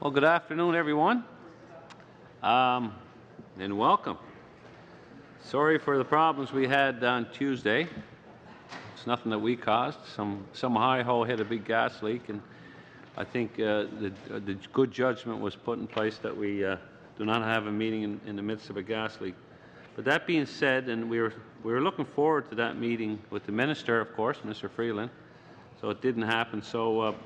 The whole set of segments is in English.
Well, good afternoon, everyone, and welcome. Sorry for the problems we had on Tuesday. It's nothing that we caused. Some hi-ho hit a big gas leak, and I think the good judgment was put in place that we do not have a meeting in the midst of a gas leak. But that being said, and we were looking forward to that meeting with the Minister, of course, Mr. Freeland, so it didn't happen. So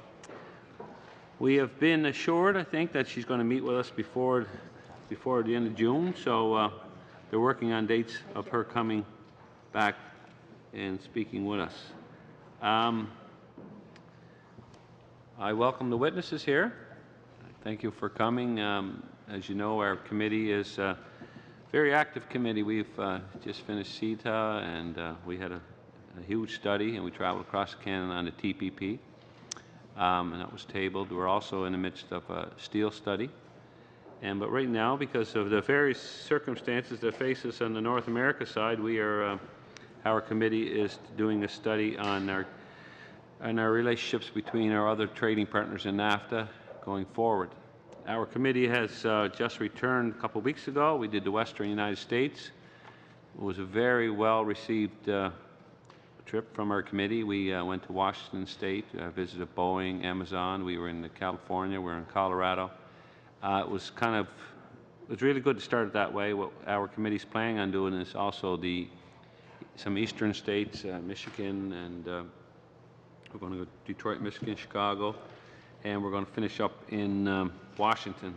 we have been assured, I think, that she's going to meet with us before the end of June. So they're working on dates of her coming back and speaking with us. I welcome the witnesses here. Thank you for coming. As you know, our committee is a very active committee. We've just finished CIIT, and we had a huge study, and we traveled across Canada on the TPP. And that was tabled. We're also in the midst of a steel study. But right now, because of the various circumstances that face us on the North America side, our committee is doing a study on our relationships between our other trading partners in NAFTA going forward. Our committee has just returned a couple of weeks ago. We did the Western United States. It was a very well-received trip from our committee. We went to Washington State, visited Boeing, Amazon. We were in California. We were in Colorado. It was really good to start it that way. What our committee's planning on doing is also some eastern states, Michigan, and we're going to go to Detroit, Michigan, Chicago, and we're going to finish up in Washington.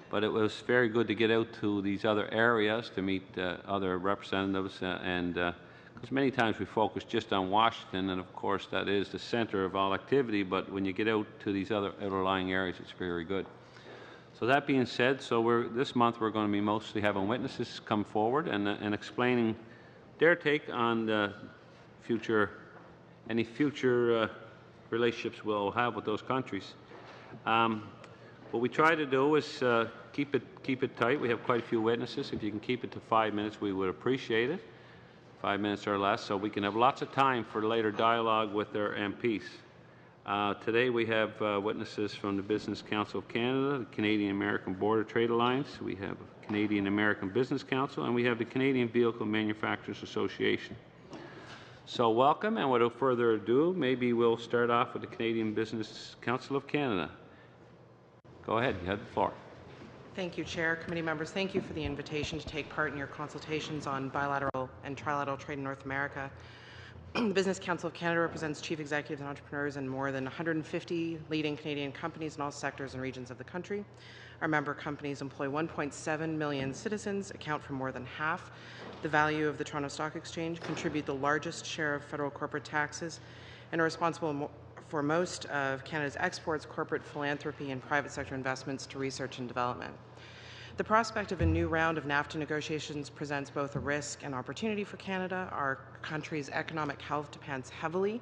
But it was very good to get out to these other areas to meet other representatives because many times we focus just on Washington, and of course that is the center of all activity, but when you get out to these other outlying areas, it's very good. So that being said, this month we're going to be mostly having witnesses come forward and explaining their take on any future relationships we'll have with those countries. What we try to do is keep it tight. We have quite a few witnesses. If you can keep it to 5 minutes, we would appreciate it. 5 minutes or less, so we can have lots of time for later dialogue with their MPs. Today we have witnesses from the Business Council of Canada, the Canadian-American Border Trade Alliance, we have Canadian-American Business Council, and we have the Canadian Vehicle Manufacturers Association. So welcome, and without further ado, maybe we'll start off with the Canadian Business Council of Canada. Go ahead, you have the floor. Thank you, Chair. Committee members, thank you for the invitation to take part in your consultations on bilateral and trilateral trade in North America. The Business Council of Canada represents chief executives and entrepreneurs in more than 150 leading Canadian companies in all sectors and regions of the country. Our member companies employ 1.7 million citizens, account for more than half the value of the Toronto Stock Exchange, contribute the largest share of federal corporate taxes, and are responsible for most of Canada's exports, corporate philanthropy, and private sector investments to research and development. The prospect of a new round of NAFTA negotiations presents both a risk and opportunity for Canada. Our country's economic health depends heavily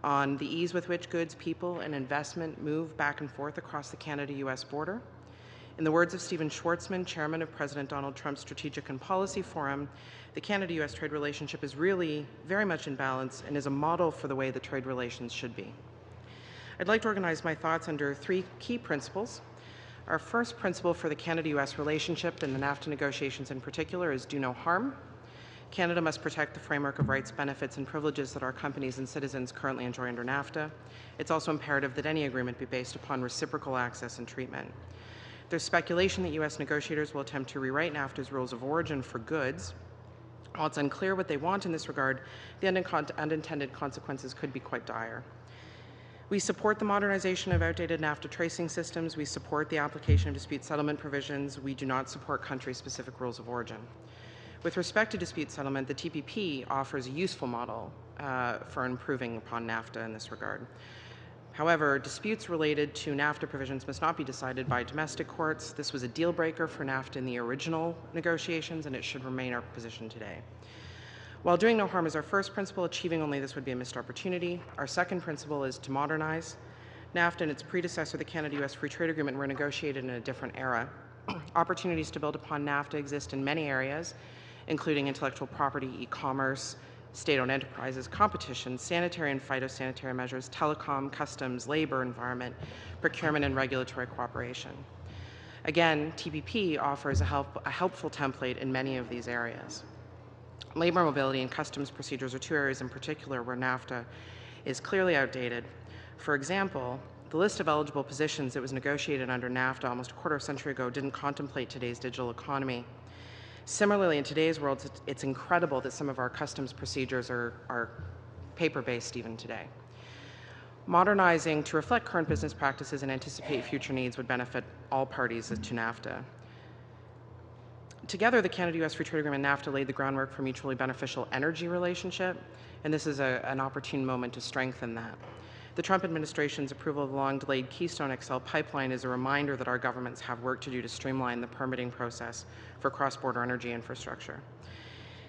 on the ease with which goods, people, and investment move back and forth across the Canada-US border. In the words of Stephen Schwartzman, chairman of President Donald Trump's Strategic and Policy Forum, the Canada-US trade relationship is really very much in balance and is a model for the way the trade relations should be. I'd like to organize my thoughts under three key principles. Our first principle for the Canada-US relationship and the NAFTA negotiations in particular is do no harm. Canada must protect the framework of rights, benefits, and privileges that our companies and citizens currently enjoy under NAFTA. It's also imperative that any agreement be based upon reciprocal access and treatment. There's speculation that U.S. negotiators will attempt to rewrite NAFTA's rules of origin for goods. While it's unclear what they want in this regard, the unintended consequences could be quite dire. We support the modernization of outdated NAFTA tracing systems. We support the application of dispute settlement provisions. We do not support country-specific rules of origin. With respect to dispute settlement, the TPP offers a useful model for improving upon NAFTA in this regard. However, disputes related to NAFTA provisions must not be decided by domestic courts. This was a deal breaker for NAFTA in the original negotiations, and it should remain our position today. While doing no harm is our first principle, achieving only this would be a missed opportunity. Our second principle is to modernize. NAFTA and its predecessor, the Canada-US Free Trade Agreement, were negotiated in a different era. Opportunities to build upon NAFTA exist in many areas, including intellectual property, e-commerce, state-owned enterprises, competition, sanitary and phytosanitary measures, telecom, customs, labor, environment, procurement, and regulatory cooperation. Again, TPP offers a helpful template in many of these areas. Labor mobility and customs procedures are two areas in particular where NAFTA is clearly outdated. For example, the list of eligible positions that was negotiated under NAFTA almost a quarter of a century ago didn't contemplate today's digital economy. Similarly, in today's world, it's incredible that some of our customs procedures are paper-based even today. Modernizing to reflect current business practices and anticipate future needs would benefit all parties to NAFTA. Together, the Canada-U.S. Free Trade Agreement and NAFTA laid the groundwork for mutually beneficial energy relationship, and this is an opportune moment to strengthen that. The Trump administration's approval of the long-delayed Keystone XL pipeline is a reminder that our governments have work to do to streamline the permitting process for cross-border energy infrastructure.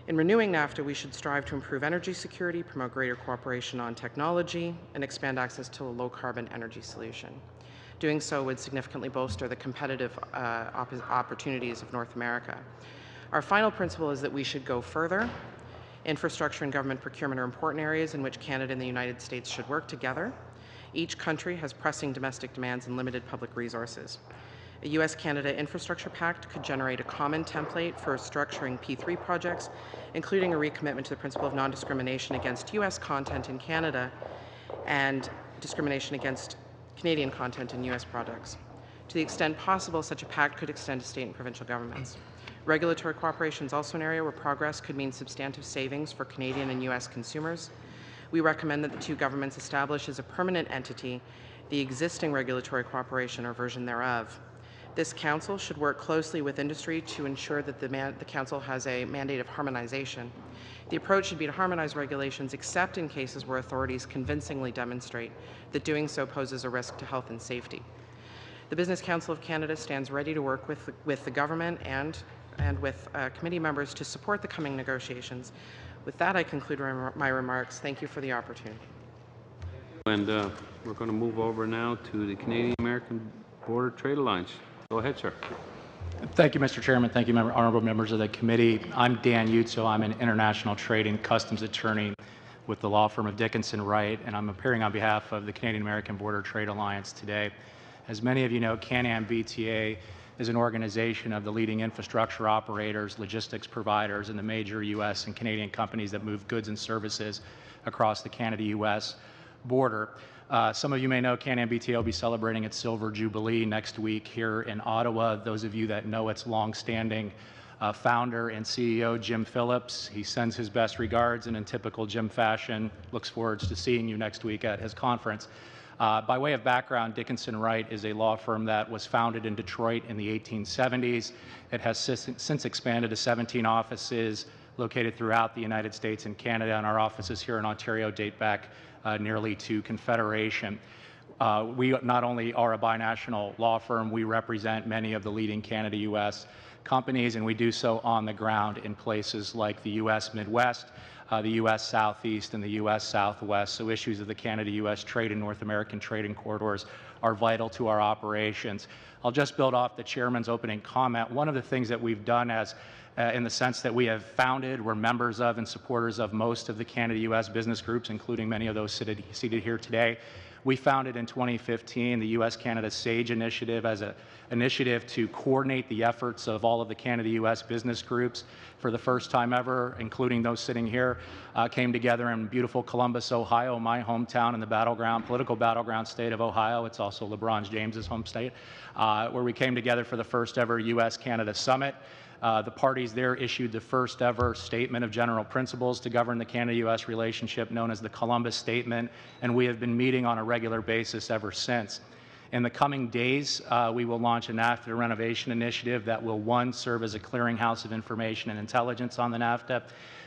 In renewing NAFTA, we should strive to improve energy security, promote greater cooperation on technology, and expand access to a low-carbon energy solution. Doing so would significantly bolster the competitive opportunities of North America. Our final principle is that we should go further. Infrastructure and government procurement are important areas in which Canada and the United States should work together. Each country has pressing domestic demands and limited public resources. A U.S.-Canada Infrastructure Pact could generate a common template for structuring P3 projects, including a recommitment to the principle of non-discrimination against U.S. content in Canada and discrimination against Canadian content in U.S. products. To the extent possible, such a pact could extend to state and provincial governments. Regulatory cooperation is also an area where progress could mean substantive savings for Canadian and U.S. consumers. We recommend that the two governments establish as a permanent entity the existing regulatory cooperation or version thereof. This Council should work closely with industry to ensure that the Council has a mandate of harmonization. The approach should be to harmonize regulations except in cases where authorities convincingly demonstrate that doing so poses a risk to health and safety. The Business Council of Canada stands ready to work with the government and with committee members to support the coming negotiations. With that, I conclude my remarks. Thank you for the opportunity. And we're going to move over now to the Canadian-American Border Trade Alliance. Go ahead, sir. Thank you, Mr. Chairman. Thank you, honorable members of the committee. I'm Dan Utso. I'm an international trade and customs attorney with the law firm of Dickinson Wright, and I'm appearing on behalf of the Canadian-American Border Trade Alliance today. As many of you know, Can-Am BTA is an organization of the leading infrastructure operators, logistics providers, and the major U.S. and Canadian companies that move goods and services across the Canada-U.S. border. Some of you may know Can-Am BTA will be celebrating its Silver Jubilee next week here in Ottawa. Those of you that know its long-standing founder and CEO, Jim Phillips, he sends his best regards, and in typical Jim fashion, looks forward to seeing you next week at his conference. By way of background, Dickinson Wright is a law firm that was founded in Detroit in the 1870s. It has since expanded to 17 offices located throughout the United States and Canada, and our offices here in Ontario date back nearly to Confederation. We not only are a binational law firm, we represent many of the leading Canada-U.S. companies, and we do so on the ground in places like the U.S. Midwest, the U.S. Southeast, and the U.S. Southwest. So issues of the Canada-U.S. trade and North American trading corridors are vital to our operations. I'll just build off the chairman's opening comment. One of the things that we've done in the sense that we have founded, we're members of and supporters of most of the Canada-U.S. business groups, including many of those seated here today. We founded in 2015 the U.S.-Canada SAGE initiative as an initiative to coordinate the efforts of all of the Canada-U.S. business groups. For the first time ever, including those sitting here, came together in beautiful Columbus, Ohio, my hometown in the political battleground state of Ohio. It's also LeBron James's home state, where we came together for the first ever U.S.-Canada summit. The parties there issued the first ever statement of general principles to govern the Canada-U.S. relationship, known as the Columbus Statement, and we have been meeting on a regular basis ever since. In the coming days, we will launch a NAFTA renovation initiative that will, one, serve as a clearinghouse of information and intelligence on the NAFTA.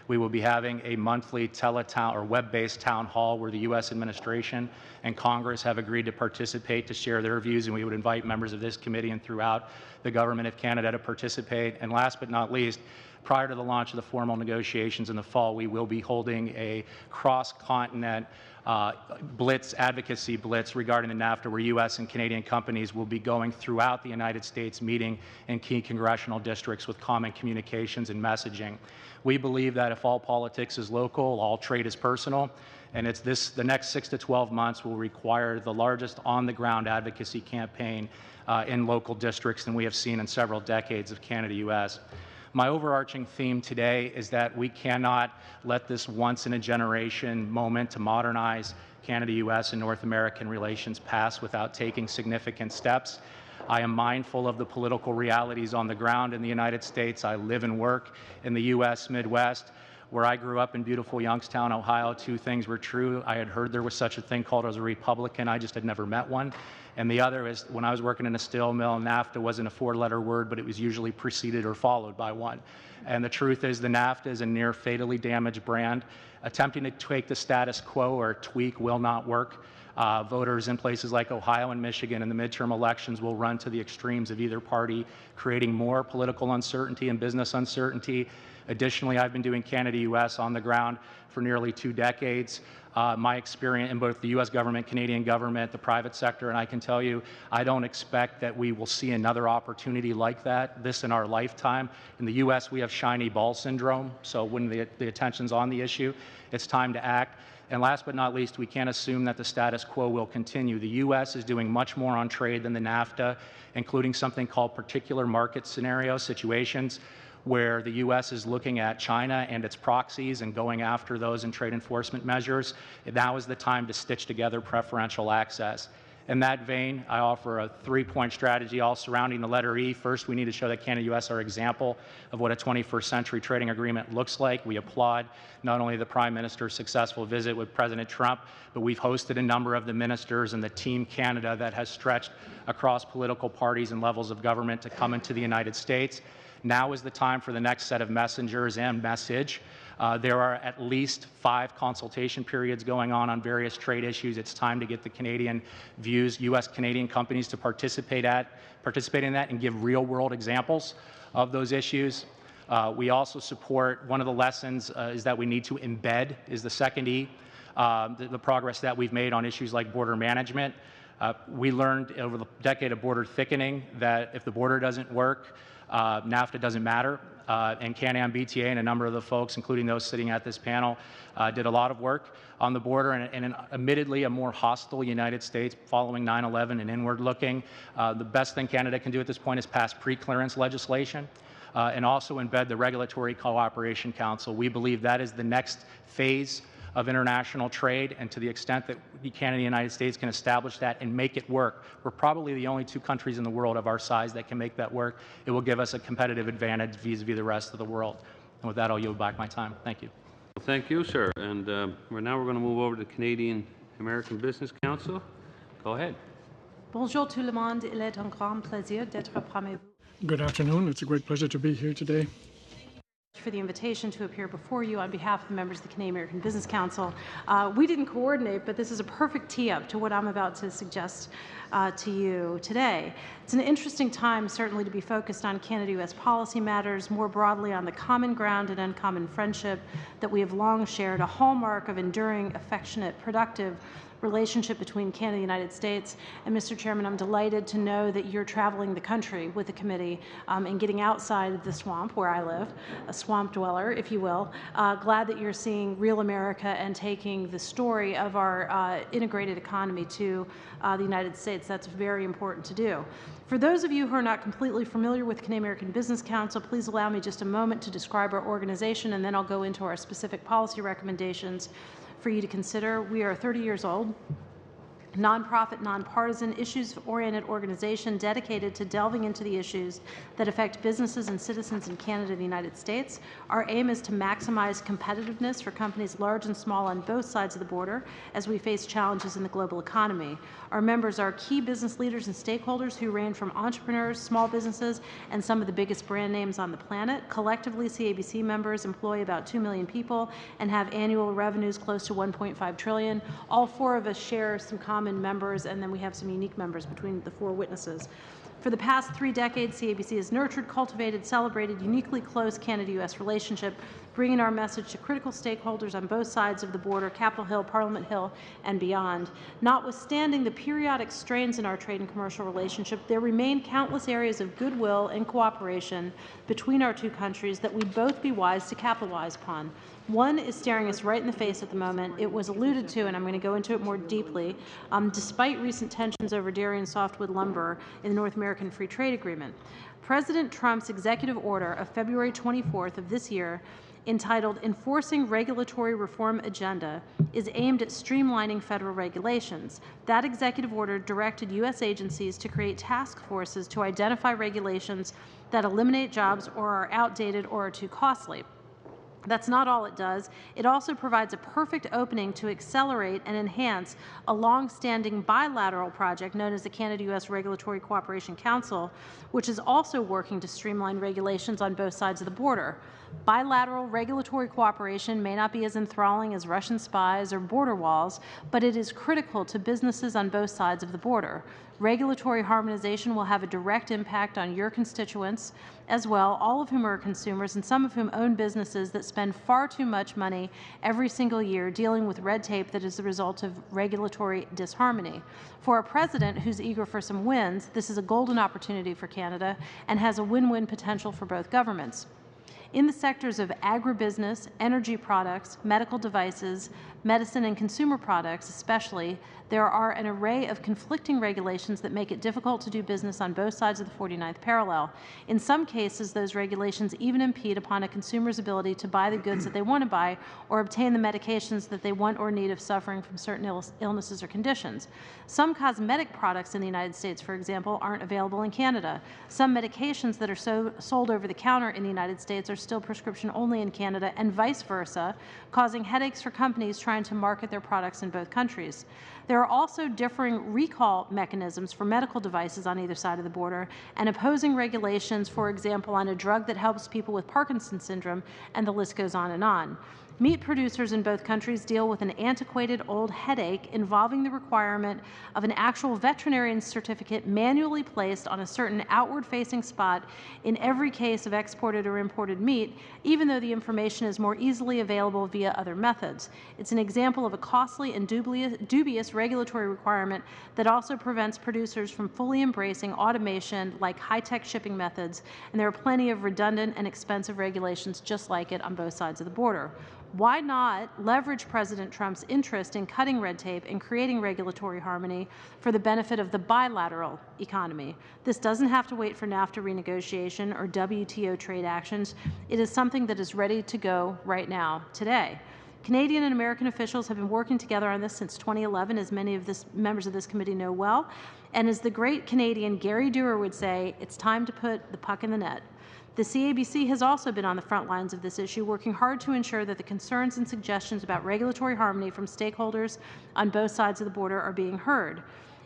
We will be having a monthly teletown or web-based town hall where the U.S. administration and Congress have agreed to participate to share their views, and we would invite members of this committee and throughout the Government of Canada to participate. And last but not least, prior to the launch of the formal negotiations in the fall, we will be holding a cross-continent advocacy blitz regarding the NAFTA, where U.S. and Canadian companies will be going throughout the United States, meeting in key congressional districts with common communications and messaging. We believe that if all politics is local, all trade is personal, and the next 6 to 12 months will require the largest on-the-ground advocacy campaign in local districts than we have seen in several decades of Canada-U.S. My overarching theme today is that we cannot let this once-in-a-generation moment to modernize Canada-U.S. and North American relations pass without taking significant steps. I am mindful of the political realities on the ground in the United States. I live and work in the U.S. Midwest. Where I grew up in beautiful Youngstown, Ohio, two things were true. I had heard there was such a thing called as a Republican. I just had never met one. And the other is, when I was working in a steel mill, NAFTA wasn't a four-letter word, but it was usually preceded or followed by one. And the truth is, the NAFTA is a near fatally damaged brand. Attempting to take the status quo or tweak will not work. Voters in places like Ohio and Michigan in the midterm elections will run to the extremes of either party, creating more political uncertainty and business uncertainty. Additionally, I've been doing Canada-U.S. on the ground for nearly 2 decades. My experience in both the U.S. government, Canadian government, the private sector, and I can tell you, I don't expect that we will see another opportunity like this in our lifetime. In the U.S., we have shiny ball syndrome, so when the attention's on the issue, it's time to act. And last but not least, we can't assume that the status quo will continue. The U.S. is doing much more on trade than the NAFTA, including something called particular market scenario situations, where the U.S. is looking at China and its proxies and going after those in trade enforcement measures. Now is the time to stitch together preferential access. In that vein, I offer a 3-point strategy all surrounding the letter E. First, we need to show that Canada-U.S. are an example of what a 21st century trading agreement looks like. We applaud not only the Prime Minister's successful visit with President Trump, but we've hosted a number of the ministers and the Team Canada that has stretched across political parties and levels of government to come into the United States. Now is the time for the next set of messengers and message. There are at least 5 consultation periods going on various trade issues. It's time to get the Canadian views, U.S. Canadian companies to participate in that and give real-world examples of those issues. We also support, one of the lessons is that we need to embed, is the second E, the progress that we've made on issues like border management. We learned over the decade of border thickening that if the border doesn't work, NAFTA doesn't matter, and Can-Am, BTA, and a number of the folks, including those sitting at this panel, did a lot of work on the border, and admittedly a more hostile United States following 9/11 and inward looking. The best thing Canada can do at this point is pass pre-clearance legislation and also embed the Regulatory Cooperation Council. We believe that is the next phase of international trade, and to the extent that Canada and the United States can establish that and make it work, we're probably the only 2 countries in the world of our size that can make that work. It will give us a competitive advantage vis-a-vis the rest of the world. And with that, I'll yield back my time. Thank you. Well, thank you, sir. And now we're going to move over to the Canadian American Business Council. Go ahead. Bonjour tout le monde. Il est un grand plaisir d'être parmi vous. Good afternoon. It's a great pleasure to be here today. For the invitation to appear before you on behalf of the members of the Canadian American Business Council. We didn't coordinate, but this is a perfect tee-up to what I'm about to suggest to you today. It's an interesting time, certainly, to be focused on Canada-U.S. policy matters, more broadly on the common ground and uncommon friendship that we have long shared, a hallmark of enduring, affectionate, productive relationship between Canada and the United States. And Mr. Chairman, I'm delighted to know that you're traveling the country with the committee and getting outside the swamp where I live, a swamp dweller, if you will. Glad that you're seeing real America and taking the story of our integrated economy to the United States. That's very important to do. For those of you who are not completely familiar with Canadian American Business Council, please allow me just a moment to describe our organization, and then I'll go into our specific policy recommendations for you to consider. We are 30 years old, nonprofit, nonpartisan, issues-oriented organization dedicated to delving into the issues that affect businesses and citizens in Canada and the United States. Our aim is to maximize competitiveness for companies large and small on both sides of the border as we face challenges in the global economy. Our members are key business leaders and stakeholders who range from entrepreneurs, small businesses, and some of the biggest brand names on the planet. Collectively, CABC members employ about 2 million people and have annual revenues close to $1.5 trillion. All 4 of us share some common members, and then we have some unique members between the 4 witnesses. For the past 3 decades, CABC has nurtured, cultivated, celebrated uniquely close Canada-U.S. relationship, bringing our message to critical stakeholders on both sides of the border, Capitol Hill, Parliament Hill, and beyond. Notwithstanding the periodic strains in our trade and commercial relationship, there remain countless areas of goodwill and cooperation between our two countries that we'd both be wise to capitalize upon. One is staring us right in the face at the moment. It was alluded to, and I'm going to go into it more deeply. Despite recent tensions over dairy and softwood lumber in the North American Free Trade Agreement, President Trump's executive order of February 24th of this year, entitled Enforcing Regulatory Reform Agenda, is aimed at streamlining federal regulations. That executive order directed U.S. agencies to create task forces to identify regulations that eliminate jobs or are outdated or are too costly. That's not all it does. It also provides a perfect opening to accelerate and enhance a long-standing bilateral project known as the Canada-U.S. Regulatory Cooperation Council, which is also working to streamline regulations on both sides of the border. Bilateral regulatory cooperation may not be as enthralling as Russian spies or border walls, but it is critical to businesses on both sides of the border. Regulatory harmonization will have a direct impact on your constituents as well, all of whom are consumers and some of whom own businesses that spend far too much money every single year dealing with red tape that is the result of regulatory disharmony. For a president who's eager for some wins, this is a golden opportunity for Canada and has a win-win potential for both governments. In the sectors of agribusiness, energy products, medical devices, medicine and consumer products especially, there are an array of conflicting regulations that make it difficult to do business on both sides of the 49th parallel. In some cases, those regulations even impede upon a consumer's ability to buy the goods that they want to buy or obtain the medications that they want or need if suffering from certain illnesses or conditions. Some cosmetic products in the United States, for example, aren't available in Canada. Some medications that are sold over the counter in the United States are still prescription only in Canada, and vice versa, causing headaches for companies trying to market their products in both countries. There are also differing recall mechanisms for medical devices on either side of the border and opposing regulations, for example, on a drug that helps people with Parkinson's syndrome, and the list goes on and on. Meat producers in both countries deal with an antiquated old headache involving the requirement of an actual veterinarian's certificate manually placed on a certain outward-facing spot in every case of exported or imported meat, even though the information is more easily available via other methods. It's an example of a costly and dubious regulatory requirement that also prevents producers from fully embracing automation like high-tech shipping methods, and there are plenty of redundant and expensive regulations just like it on both sides of the border. Why not leverage President Trump's interest in cutting red tape and creating regulatory harmony for the benefit of the bilateral economy? This doesn't have to wait for NAFTA renegotiation or WTO trade actions. It is something that is ready to go right now, today. Canadian and American officials have been working together on this since 2011, as many of members of this committee know well. And as the great Canadian Gary Dewar would say, it's time to put the puck in the net. The CABC has also been on the front lines of this issue, working hard to ensure that the concerns and suggestions about regulatory harmony from stakeholders on both sides of the border are being heard.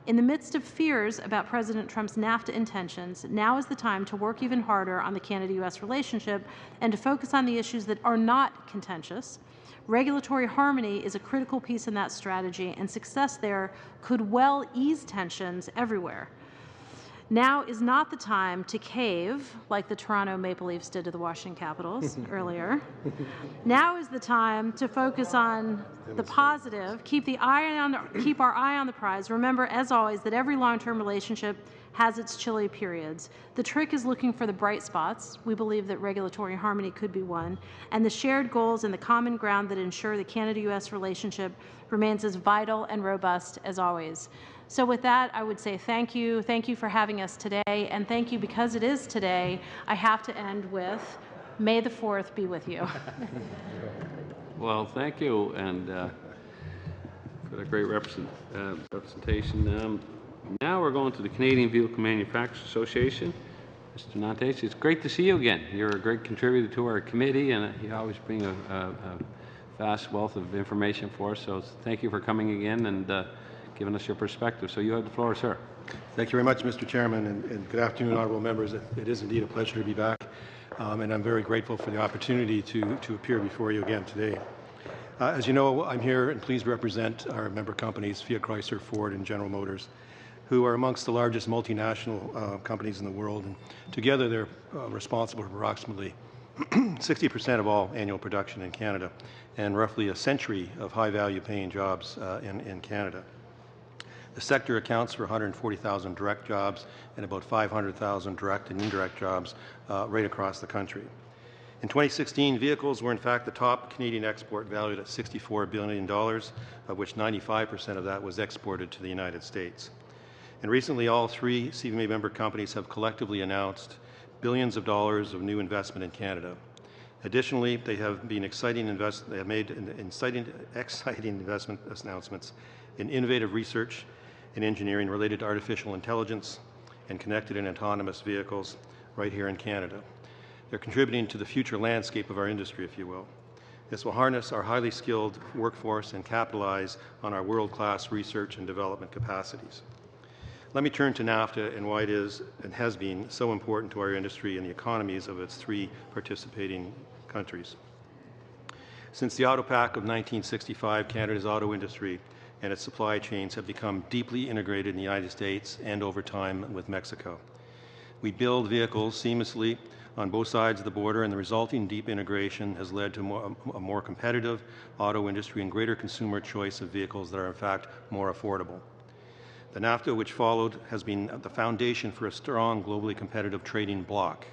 In the midst of fears about President Trump's NAFTA intentions, now is the time to work even harder on the Canada-U.S. relationship and to focus on the issues that are not contentious. Regulatory harmony is a critical piece in that strategy, and success there could well ease tensions everywhere. Now is not the time to cave like the Toronto Maple Leafs did to the Washington Capitals earlier. Now is the time to focus on the positive, keep our eye on the prize. Remember, as always, that every long-term relationship has its chilly periods. The trick is looking for the bright spots. We believe that regulatory harmony could be one, and the shared goals and the common ground that ensure the Canada-U.S. relationship remains as vital and robust as always. So with that, I would say thank you. Thank you for having us today, and thank you because it is today. I have to end with, may the 4th be with you. Well, thank you, and for the great representation. Now we're going to the Canadian Vehicle Manufacturers Association. Mr. Nantes, it's great to see you again. You're a great contributor to our committee, and you always bring a vast wealth of information for us. So thank you for coming again and giving us your perspective. So you have the floor, sir. Thank you very much, Mr. Chairman, and good afternoon, honourable members. It is indeed a pleasure to be back, and I'm very grateful for the opportunity to appear before you again today. As you know, I'm here and pleased to represent our member companies, Fiat Chrysler, Ford, and General Motors. who are amongst the largest multinational companies in the world. And together they're responsible for approximately 60% of all annual production in Canada and roughly a century of high-value paying jobs in Canada. The sector accounts for 140,000 direct jobs and about 500,000 direct and indirect jobs right across the country. In 2016, vehicles were in fact the top Canadian export, valued at $64 billion, of which 95% of that was exported to the United States. And recently, all three CVMA member companies have collectively announced billions of dollars of new investment in Canada. Additionally, they have made exciting investment announcements in innovative research and engineering related to artificial intelligence and connected and autonomous vehicles right here in Canada. They're contributing to the future landscape of our industry, if you will. This will harness our highly skilled workforce and capitalize on our world-class research and development capacities. Let me turn to NAFTA and why it is and has been so important to our industry and the economies of its three participating countries. Since the Auto Pact of 1965, Canada's auto industry and its supply chains have become deeply integrated in the United States and over time with Mexico. We build vehicles seamlessly on both sides of the border, and the resulting deep integration has led to a more competitive auto industry and greater consumer choice of vehicles that are in fact more affordable. The NAFTA, which followed, has been the foundation for a strong, globally competitive trading bloc.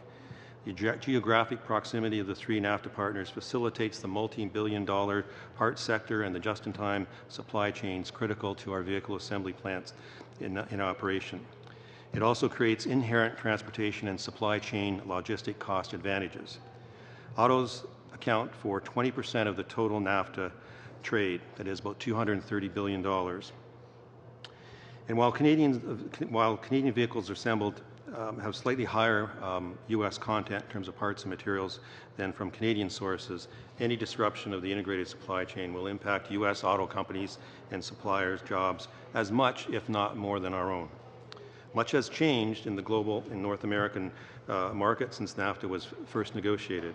The geographic proximity of the three NAFTA partners facilitates the multi-billion-dollar parts sector and the just-in-time supply chains critical to our vehicle assembly plants in operation. It also creates inherent transportation and supply chain logistic cost advantages. Autos account for 20% of the total NAFTA trade, that is about $230 billion. And while Canadian vehicles are assembled have slightly higher U.S. content in terms of parts and materials than from Canadian sources, any disruption of the integrated supply chain will impact U.S. auto companies and suppliers' jobs as much, if not more, than our own. Much has changed in the global and North American market since NAFTA was first negotiated.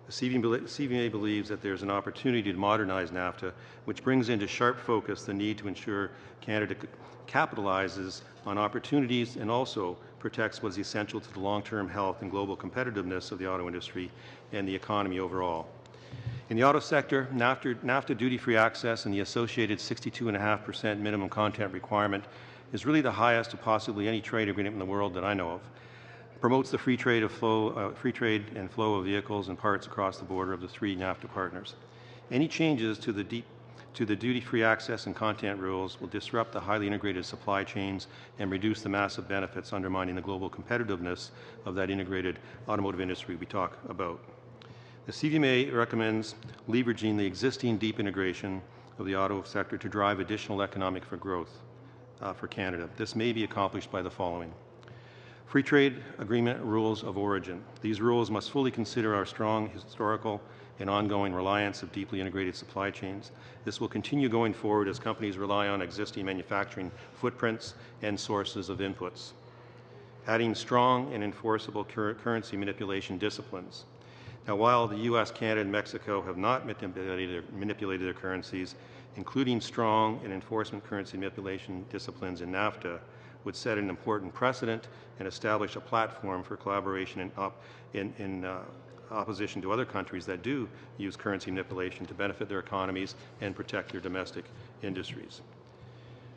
The CVMA believes that there's an opportunity to modernize NAFTA, which brings into sharp focus the need to ensure Canada capitalizes on opportunities and also protects what is essential to the long-term health and global competitiveness of the auto industry and the economy overall. In the auto sector, NAFTA duty-free access and the associated 62.5% minimum content requirement is really the highest of possibly any trade agreement in the world that I know of. It promotes the free trade and flow of vehicles and parts across the border of the three NAFTA partners. Any changes to the duty-free access and content rules will disrupt the highly integrated supply chains and reduce the massive benefits, undermining the global competitiveness of that integrated automotive industry we talk about. The CVMA recommends leveraging the existing deep integration of the auto sector to drive additional economic growth for Canada. This may be accomplished by the following. Free trade agreement rules of origin. These rules must fully consider our strong historical and ongoing reliance of deeply integrated supply chains. This will continue going forward as companies rely on existing manufacturing footprints and sources of inputs. Adding strong and enforceable currency manipulation disciplines. Now, while the U.S., Canada, and Mexico have not manipulated their currencies, including strong and enforcement currency manipulation disciplines in NAFTA would set an important precedent and establish a platform for collaboration in opposition to other countries that do use currency manipulation to benefit their economies and protect their domestic industries.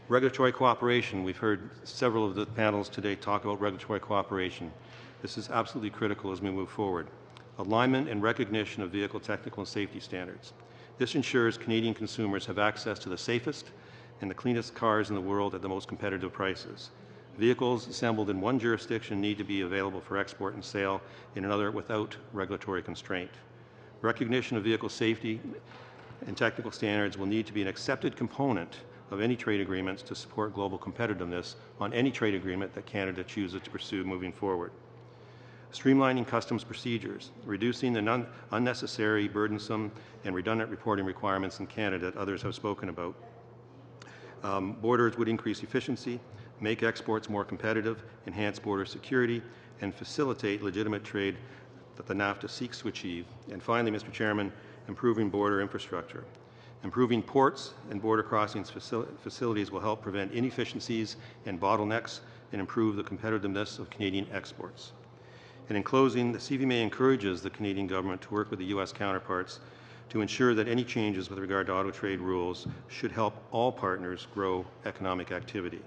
Regulatory cooperation. We've heard several of the panels today talk about regulatory cooperation. This is absolutely critical as we move forward. Alignment and recognition of vehicle technical and safety standards. This ensures Canadian consumers have access to the safest and the cleanest cars in the world at the most competitive prices. Vehicles assembled in one jurisdiction need to be available for export and sale in another without regulatory constraint. Recognition of vehicle safety and technical standards will need to be an accepted component of any trade agreements to support global competitiveness on any trade agreement that Canada chooses to pursue moving forward. Streamlining customs procedures, reducing the unnecessary, burdensome, and redundant reporting requirements in Canada that others have spoken about. Borders would increase efficiency, make exports more competitive, enhance border security, and facilitate legitimate trade that the NAFTA seeks to achieve. And finally, Mr. Chairman, improving border infrastructure. Improving ports and border crossings facilities will help prevent inefficiencies and bottlenecks and improve the competitiveness of Canadian exports. And in closing, the CVMA encourages the Canadian government to work with the U.S. counterparts to ensure that any changes with regard to auto trade rules should help all partners grow economic activity,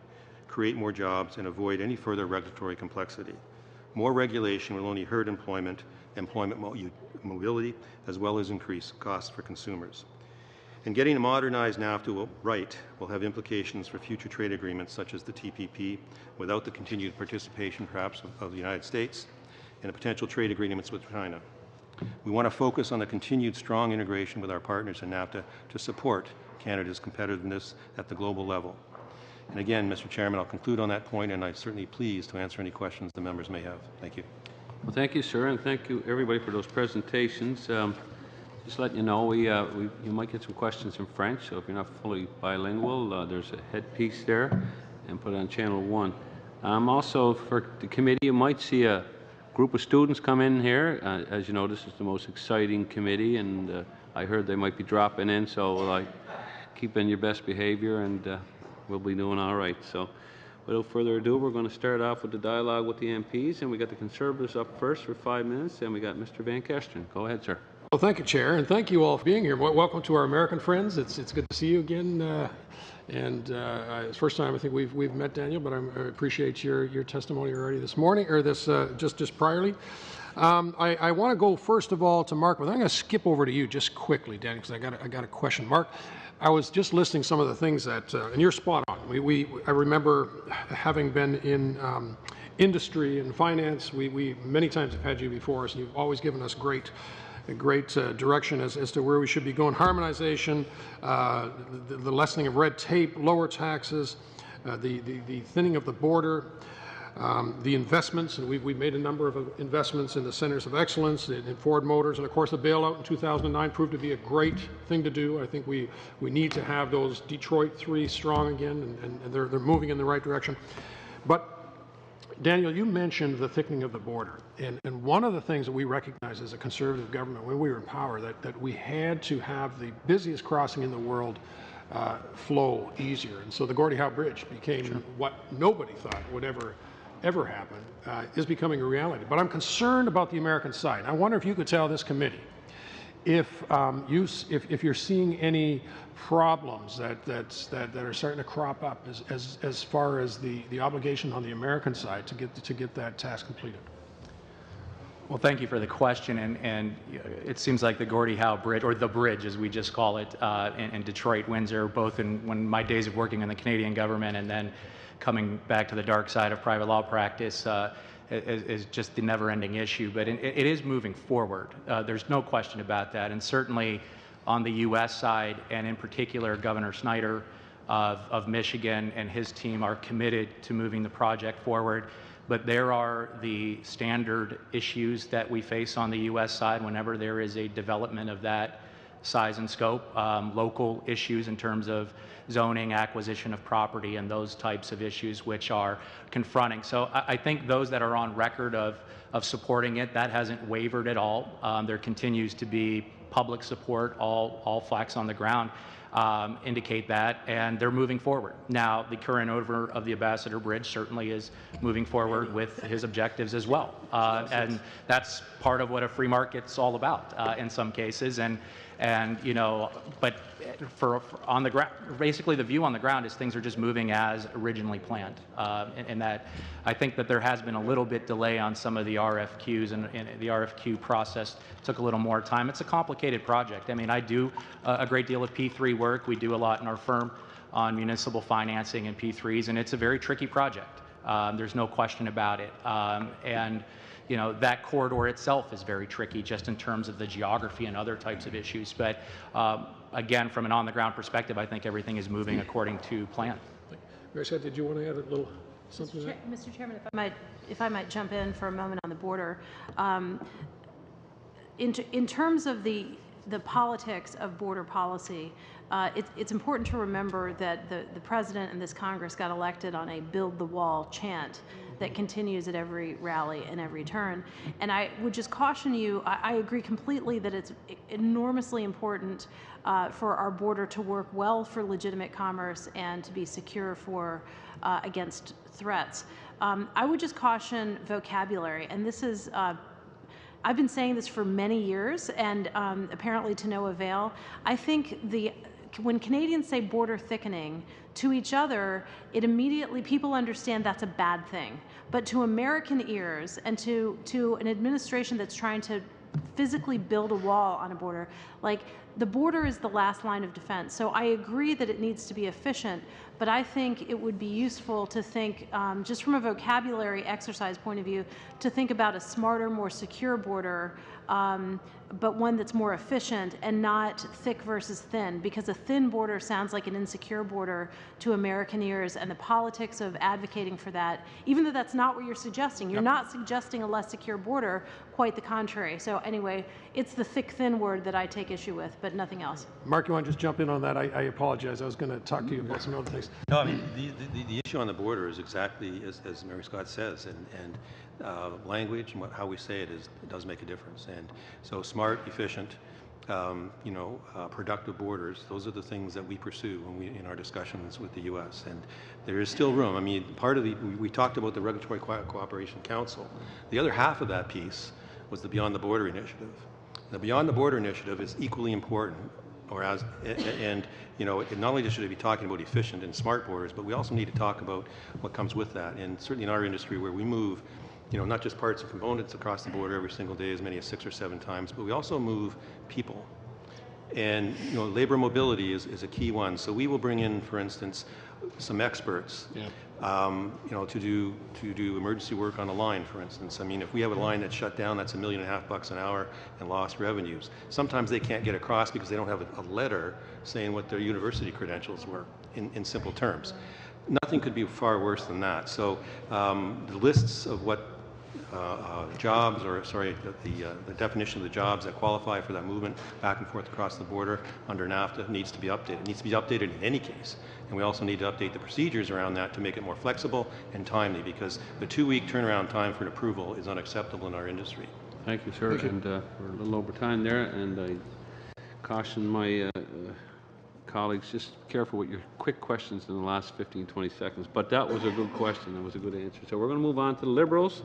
create more jobs, and avoid any further regulatory complexity. More regulation will only hurt employment mobility, as well as increase costs for consumers. And getting a modernized NAFTA right will have implications for future trade agreements such as the TPP without the continued participation, perhaps, of the United States, and potential trade agreements with China. We want to focus on the continued strong integration with our partners in NAFTA to support Canada's competitiveness at the global level. And again, Mr. Chairman, I'll conclude on that point, and I'm certainly pleased to answer any questions the members may have. Thank you. Well, thank you, sir, and thank you, everybody, for those presentations. Just letting you know, you might get some questions in French, so if you're not fully bilingual, there's a headpiece there, and put it on channel 1. Also, for the committee, you might see a group of students come in here. As you know, this is the most exciting committee, and I heard they might be dropping in, so keep in your best behavior, and we'll be doing all right. So, without further ado, we're going to start off with the dialogue with the MPs, and we got the Conservatives up first for 5 minutes, and we got Mr. Van Kesteren. Go ahead, sir. Well, thank you, Chair, and thank you all for being here. Welcome to our American friends. It's good to see you again. It's the first time I think we've met, Daniel, but I appreciate your testimony already this morning, or this just priorly. I want to go first of all to Mark, but I'm going to skip over to you just quickly, Daniel, because I got a question. Mark, I was just listing some of the things that, and you're spot on. I remember having been in industry and finance. We many times have had you before us, and you've always given us great direction as to where we should be going. Harmonization, the lessening of red tape, lower taxes, the thinning of the border, the investments, and we've made a number of investments in the centers of excellence, in Ford Motors, and of course the bailout in 2009 proved to be a great thing to do. I think we need to have those Detroit 3 strong again, and they're moving in the right direction. But Daniel, you mentioned the thickening of the border, and one of the things that we recognized as a Conservative government when we were in power, that we had to have the busiest crossing in the world flow easier. And so the Gordie Howe Bridge became what nobody thought would ever happen, is becoming a reality. But I'm concerned about the American side. I wonder if you could tell this committee if you're seeing any problems that are starting to crop up as far as the obligation on the American side to get that task completed. Well, thank you for the question, and it seems like the Gordie Howe Bridge, or the bridge as we just call it, in Detroit, Windsor, both when my days of working in the Canadian government and then coming back to the dark side of private law practice, is just the never-ending issue. But it is moving forward. There's no question about that, and certainly on the U.S. side, and in particular, Governor Snyder of Michigan and his team are committed to moving the project forward. But there are the standard issues that we face on the U.S. side whenever there is a development of that size and scope, local issues in terms of zoning, acquisition of property, and those types of issues which are confronting. So I think those that are on record of supporting it, that hasn't wavered at all. There continues to be public support. All facts on the ground indicate that, and they're moving forward. Now, the current owner of the Ambassador Bridge certainly is moving forward with his objectives as well, and that's part of what a free market's all about in some cases. And you know, but for on the ground, basically the view on the ground is things are just moving as originally planned, and that I think that there has been a little bit delay on some of the RFQs, and the RFQ process took a little more time. It's a complicated project. I mean, I do a great deal of P3 work. We do a lot in our firm on municipal financing and P3s, and it's a very tricky project. There's no question about it. And you know, that corridor itself is very tricky just in terms of the geography and other types of issues. But again, from an on-the-ground perspective, I think everything is moving according to plan. Mary Scott, did you want to add a little something to that? Mr. Chairman, if I might jump in for a moment on the border. In terms of the politics of border policy, it's important to remember that the President and this Congress got elected on a build the wall chant. that continues at every rally and every turn. And I would just caution you, I agree completely that it's enormously important for our border to work well for legitimate commerce and to be secure for against threats. I would just caution vocabulary, and this is I've been saying this for many years, and apparently to no avail. I think when Canadians say border thickening to each other, it immediately, people understand that's a bad thing. But to American ears and to an administration that's trying to physically build a wall on a border, like, the border is the last line of defense. So I agree that it needs to be efficient, but I think it would be useful to think, just from a vocabulary exercise point of view, to think about a smarter, more secure border, but one that's more efficient and not thick versus thin, because a thin border sounds like an insecure border to American ears, and the politics of advocating for that, even though that's not what you're suggesting. You're not suggesting a less secure border, quite the contrary. So anyway, it's the thick-thin word that I take issue with, but nothing else. Mark, you want to just jump in on that? I apologize. I was going to talk to you about some other things. No, I mean, the issue on the border is exactly as Mary Scott says, and language and how we say it does make a difference. And so smart, efficient, productive borders, those are the things that we pursue in our discussions with the U.S. And there is still room. I mean, part of we talked about the Regulatory Cooperation Council. The other half of that piece was the Beyond the Border Initiative. The Beyond the Border Initiative is equally important, and not only should it be talking about efficient and smart borders, but we also need to talk about what comes with that. And certainly in our industry, where we move, not just parts and components across the border every single day, as many as 6 or 7 times, but we also move people. And labor mobility is a key one. So we will bring in, for instance, some experts, to do emergency work on a line, for instance. I mean, if we have a line that's shut down, that's $1.5 million an hour in lost revenues. Sometimes they can't get across because they don't have a letter saying what their university credentials were, in simple terms. Nothing could be far worse than that. So the lists of what the definition of the jobs that qualify for that movement back and forth across the border under NAFTA needs to be updated. It needs to be updated in any case. And we also need to update the procedures around that to make it more flexible and timely, because the 2-week turnaround time for an approval is unacceptable in our industry. Thank you, sir. And we're a little over time there, and I caution my colleagues, just be careful with your quick questions in the last 15, 20 seconds. But that was a good question. That was a good answer. So we're going to move on to the Liberals.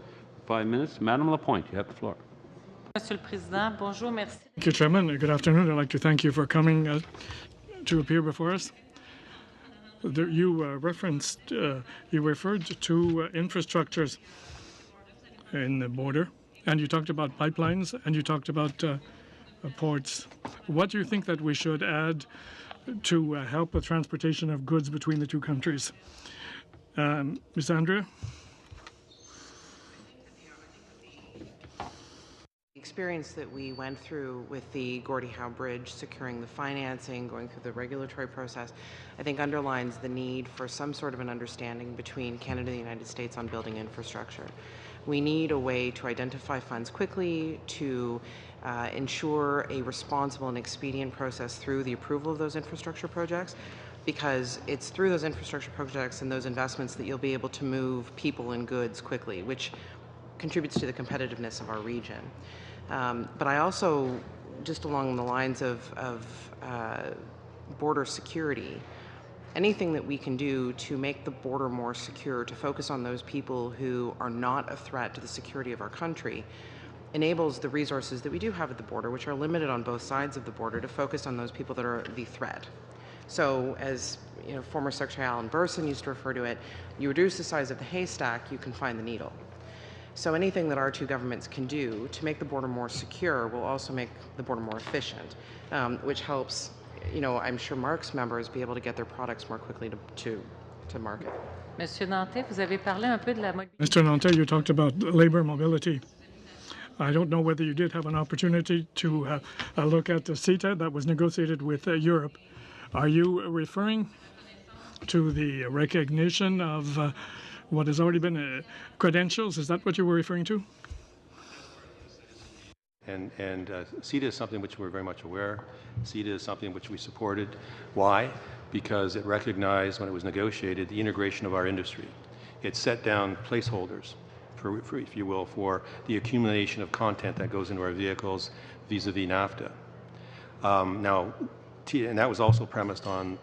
5 minutes. Madame Lapointe, you have the floor. Monsieur le Président, bonjour, merci. Thank you, Chairman. Good afternoon. I'd like to thank you for coming to appear before us. You referred to infrastructures in the border, and you talked about pipelines, and you talked about ports. What do you think that we should add to help the transportation of goods between the two countries? Ms. Andrea? Experience that we went through with the Gordie Howe Bridge, securing the financing, going through the regulatory process, I think underlines the need for some sort of an understanding between Canada and the United States on building infrastructure. We need a way to identify funds quickly, to ensure a responsible and expedient process through the approval of those infrastructure projects, because it's through those infrastructure projects and those investments that you'll be able to move people and goods quickly, which contributes to the competitiveness of our region. But I also, just along the lines of border security, anything that we can do to make the border more secure, to focus on those people who are not a threat to the security of our country, enables the resources that we do have at the border, which are limited on both sides of the border, to focus on those people that are the threat. So, as former Secretary Alan Burson used to refer to it, you reduce the size of the haystack, you can find the needle. So anything that our two governments can do to make the border more secure will also make the border more efficient, which helps, I'm sure Mark's members be able to get their products more quickly to market. Monsieur Nantais, vous avez parlé un peu de la mobilité. Mr. Nantais, you talked about labor mobility. I don't know whether you did have an opportunity to look at the CIIT that was negotiated with Europe. Are you referring to the recognition of what has already been credentials? Is that what you were referring to? And CIIT is something which we're very much aware. CIIT is something which we supported. Why? Because it recognized, when it was negotiated, the integration of our industry. it set down placeholders, if you will, for the accumulation of content that goes into our vehicles vis-a-vis NAFTA. And that was also premised on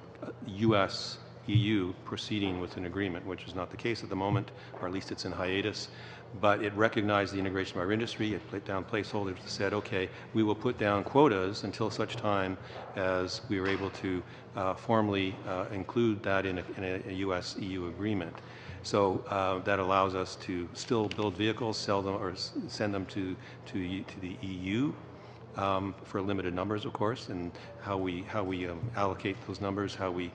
U.S. EU proceeding with an agreement, which is not the case at the moment, or at least it's in hiatus. But it recognized the integration of our industry. It put down placeholders that said, okay, we will put down quotas until such time as we were able to formally include that in a U.S.-EU agreement. So that allows us to still build vehicles, sell them, or send them to the EU for limited numbers, of course, and how we allocate those numbers, the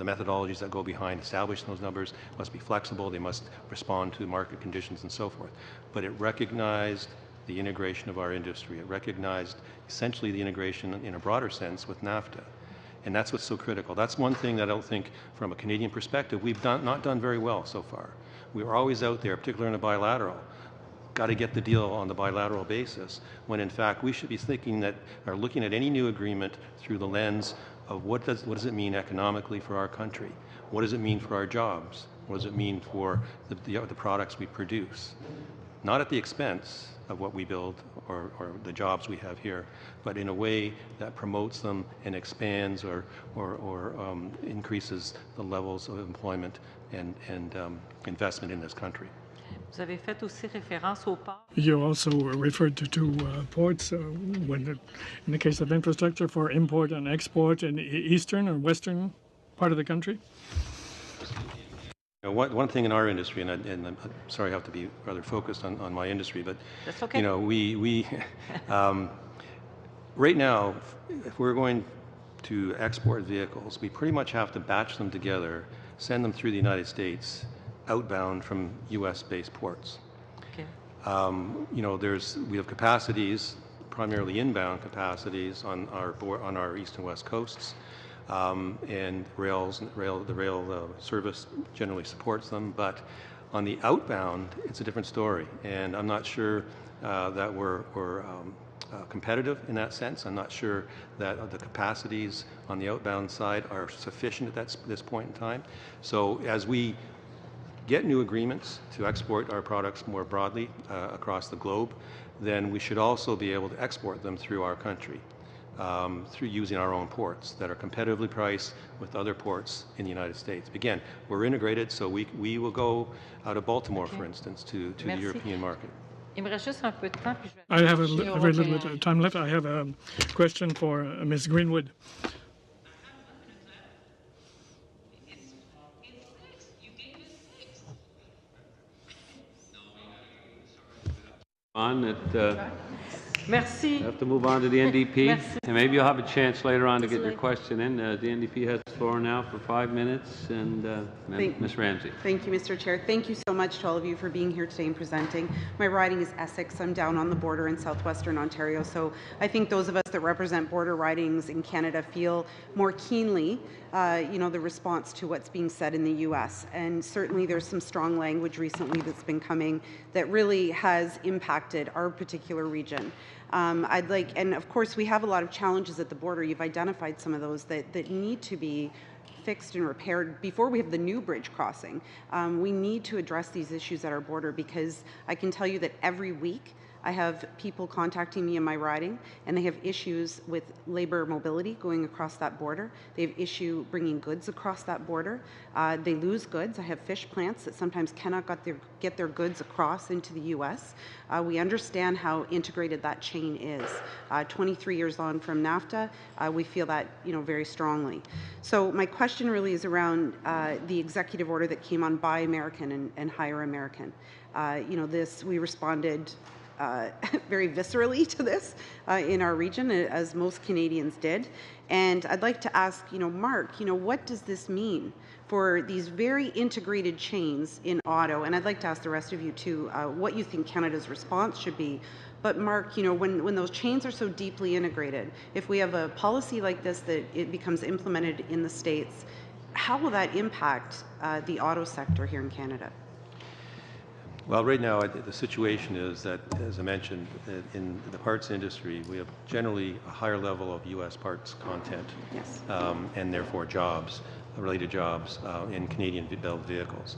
methodologies that go behind establishing those numbers must be flexible. They must respond to market conditions and so forth. But it recognized the integration of our industry. It recognized essentially the integration in a broader sense with NAFTA. And that's what's so critical. That's one thing that I don't think, from a Canadian perspective, we've not done very well so far. We were always out there, particularly in a bilateral, got to get the deal on the bilateral basis, when in fact we should be thinking that, or looking at any new agreement through the lens of what does it mean economically for our country? What does it mean for our jobs? What does it mean for the products we produce? Not at the expense of what we build or the jobs we have here, but in a way that promotes them and expands or increases the levels of employment and investment in this country. Vous avez fait aussi référence au port. You also referred to two ports in the case of infrastructure for import and export in the eastern or western part of the country. One thing in our industry, and I'm sorry I have to be rather focused on my industry, but That's okay. we right now, if we're going to export vehicles, we pretty much have to batch them together, send them through the United States, outbound from U.S.-based ports. Okay. We have capacities, primarily inbound capacities on our east and west coasts, and the rail service generally supports them. But on the outbound, it's a different story, and I'm not sure that we're competitive in that sense. I'm not sure that the capacities on the outbound side are sufficient at this point in time. So as we get new agreements to export our products more broadly across the globe, then we should also be able to export them through our country, through using our own ports that are competitively priced with other ports in the United States. Again, we're integrated, so we will go out of Baltimore, for instance, to the European market. Il me reste juste un peu de temps, puis je vais... I have a very little bit of time left. I have a question for Ms. Greenwood. Merci. You have to move on to the NDP. Merci. And maybe you'll have a chance later on to get your question in. The NDP has the floor now for 5 minutes. And Ms. Ramsey. Thank you, Mr. Chair. Thank you so much to all of you for being here today and presenting. My riding is Essex. I'm down on the border in southwestern Ontario. So I think those of us that represent border ridings in Canada feel more keenly the response to what's being said in the U.S. And certainly there's some strong language recently that's been coming that really has impacted our particular region. And of course we have a lot of challenges at the border. You've identified some of those that need to be fixed and repaired before we have the new bridge crossing. We need to address these issues at our border, because I can tell you that every week I have people contacting me in my riding, and they have issues with labor mobility going across that border. They have issue bringing goods across that border. They lose goods. I have fish plants that sometimes cannot get their goods across into the U.S. We understand how integrated that chain is. 23 years on from NAFTA, we feel that very strongly. So my question really is around the executive order that came on Buy American and Hire American. We responded very viscerally to this in our region, as most Canadians did. And I'd like to ask, Mark, what does this mean for these very integrated chains in auto? And I'd like to ask the rest of you too, what you think Canada's response should be. But Mark, when those chains are so deeply integrated, if we have a policy like this that it becomes implemented in the States, how will that impact the auto sector here in Canada? Well, right now, the situation is that, as I mentioned, in the parts industry, we have generally a higher level of U.S. parts content, yes. And therefore related jobs in Canadian-built vehicles.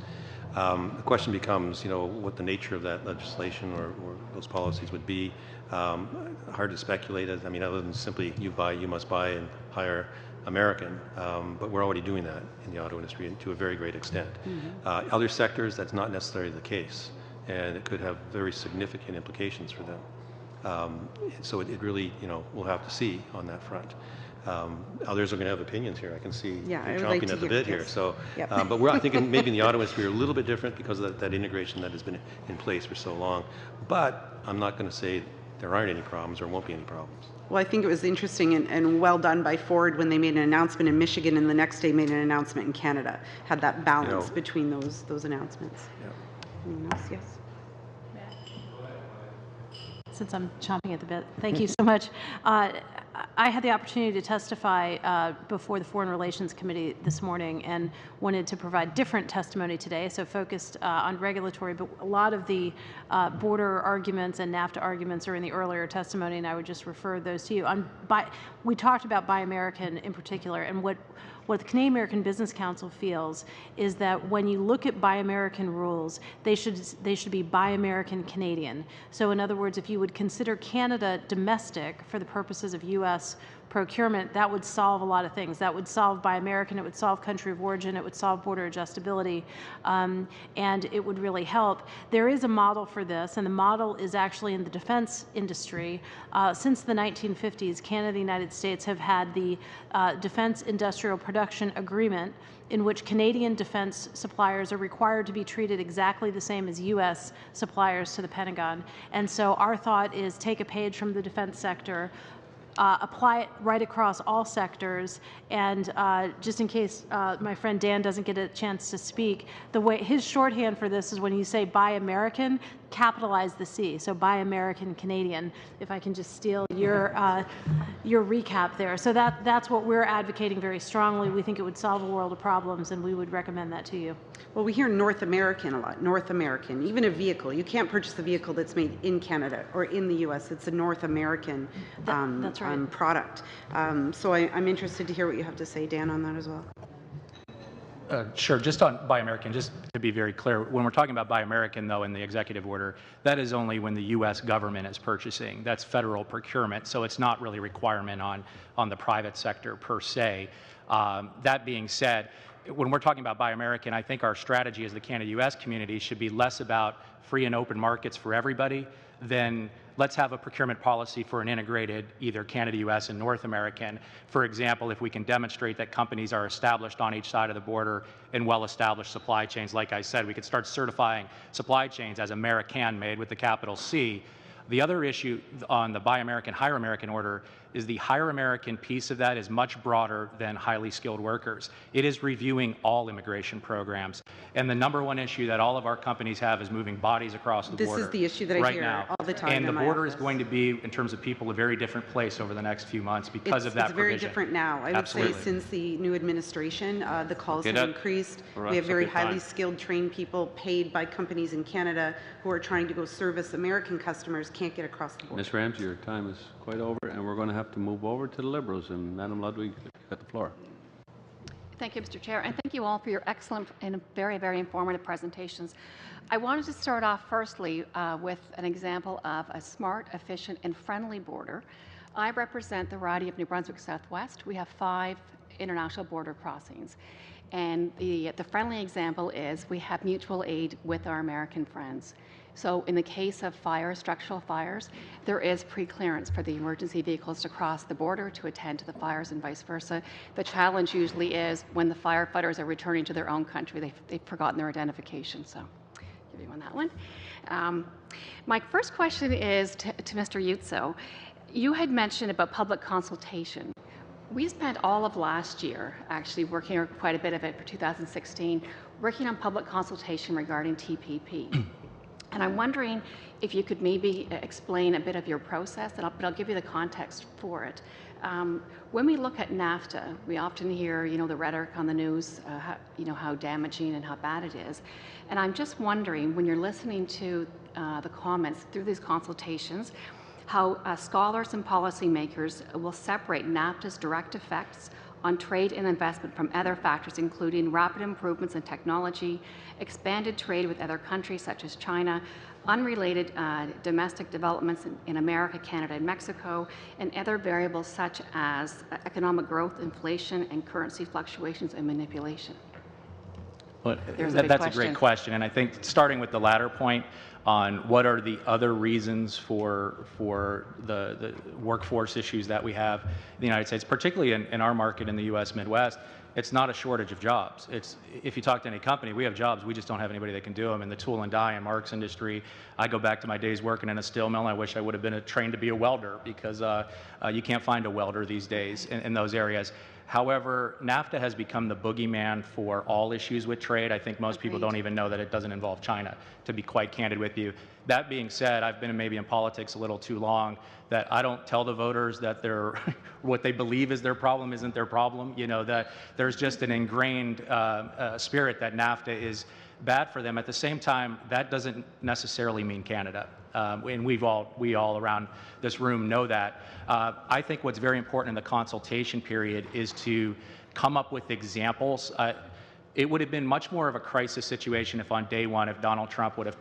The question becomes, what the nature of that legislation or those policies would be. Hard to speculate. I mean, other than simply you must buy and hire American, but we're already doing that in the auto industry to a very great extent. Other sectors, that's not necessarily the case, and it could have very significant implications for them. So it really, we'll have to see on that front. Others are going to have opinions here. I can see you're chomping at the bit here. So, but I think maybe in the auto industry we're a little bit different because of that integration that has been in place for so long. But I'm not going to say there aren't any problems or won't be any problems. Well, I think it was interesting and well done by Ford when they made an announcement in Michigan and the next day made an announcement in Canada. Had that balance between those announcements. Anyone else? Yes. Since I'm chomping at the bit, thank you so much. I had the opportunity to testify before the Foreign Relations Committee this morning and wanted to provide different testimony today, so focused on regulatory, but a lot of the border arguments and NAFTA arguments are in the earlier testimony, and I would just refer those to you. We talked about Buy American in particular, and what the Canadian American Business Council feels is that when you look at Buy American rules, they should be Buy American Canadian. So in other words, if you would consider Canada domestic for the purposes of U.S. procurement, that would solve a lot of things. That would solve Buy American, it would solve country of origin, it would solve border adjustability, and it would really help. There is a model for this, and the model is actually in the defense industry. Since the 1950s, Canada and the United States have had the Defense Industrial Production Agreement, in which Canadian defense suppliers are required to be treated exactly the same as U.S. suppliers to the Pentagon. And so our thought is take a page from the defense sector, apply it right across all sectors, and just in case my friend Dan doesn't get a chance to speak, his shorthand for this is when you say Buy American, capitalize the C, so Buy American Canadian, if I can just steal your recap there. So that's what we're advocating very strongly. We think it would solve a world of problems, and we would recommend that to you. Well, we hear North American a lot, North American. Even a vehicle, you can't purchase a vehicle that's made in Canada or in the U.S. It's a North American that's right. Product. So I'm interested to hear what you have to say, Dan, on that as well. Sure. Just on Buy American, just to be very clear, when we're talking about Buy American, though, in the executive order, that is only when the U.S. government is purchasing. That's federal procurement, so it's not really a requirement on the private sector per se. That being said, when we're talking about Buy American, I think our strategy as the Canada-U.S. community should be less about free and open markets for everybody than let's have a procurement policy for an integrated either Canada-U.S. and North American. For example, if we can demonstrate that companies are established on each side of the border in well-established supply chains, like I said, we could start certifying supply chains as American made with the capital C. The other issue on the Buy American, Hire American order is the Hire American piece of that is much broader than highly skilled workers. It is reviewing all immigration programs. And the number one issue that all of our companies have is moving bodies across the border. This is the issue that I hear all the time. And the border is going to be, in terms of people, a very different place over the next few months because of that provision. It's very different now. I would say since the new administration, the calls have increased. We have very highly skilled, trained people paid by companies in Canada who are trying to go service American customers, can't get across the border. Ms. Ramsey, your time is quite over, and we're going to have to move over to the Liberals. And Madam Ludwig, you got the floor. Thank you, Mr. Chair, and thank you all for your excellent and very, very informative presentations. I wanted to start off firstly with an example of a smart, efficient, and friendly border. I represent the riding of New Brunswick Southwest. We have 5 international border crossings. And the friendly example is we have mutual aid with our American friends. So in the case of fires, structural fires, there is pre-clearance for the emergency vehicles to cross the border to attend to the fires and vice versa. The challenge usually is when the firefighters are returning to their own country, they've forgotten their identification. So I'll give you on that one. My first question is to Mr. Yutso. You had mentioned about public consultation. We spent all of last year actually working, or quite a bit of it for 2016, working on public consultation regarding TPP. And I'm wondering if you could maybe explain a bit of your process, but I'll give you the context for it. When we look at NAFTA, we often hear, the rhetoric on the news, how damaging and how bad it is. And I'm just wondering, when you're listening to the comments through these consultations, how scholars and policymakers will separate NAFTA's direct effects on trade and investment from other factors, including rapid improvements in technology, expanded trade with other countries such as China, unrelated domestic developments in America, Canada, and Mexico, and other variables such as economic growth, inflation, and currency fluctuations and manipulation? Well, There's that's a great question, and I think starting with the latter point on what are the other reasons for the workforce issues that we have in the United States, particularly in our market in the U.S. Midwest, it's not a shortage of jobs. It's, if you talk to any company, we have jobs, we just don't have anybody that can do them. In the tool and die and marks industry, I go back to my days working in a steel mill, and I wish I would have been trained to be a welder, because you can't find a welder these days in those areas. However, NAFTA has become the boogeyman for all issues with trade. I think most people don't even know that it doesn't involve China, to be quite candid with you. That being said, I've been maybe in politics a little too long, that I don't tell the voters that what they believe is their problem isn't their problem. You know, that there's just an ingrained spirit that NAFTA is bad for them. At the same time, that doesn't necessarily mean Canada. And we all around this room know that. I think what's very important in the consultation period is to come up with examples. It would have been much more of a crisis situation if on day one, if Donald Trump would have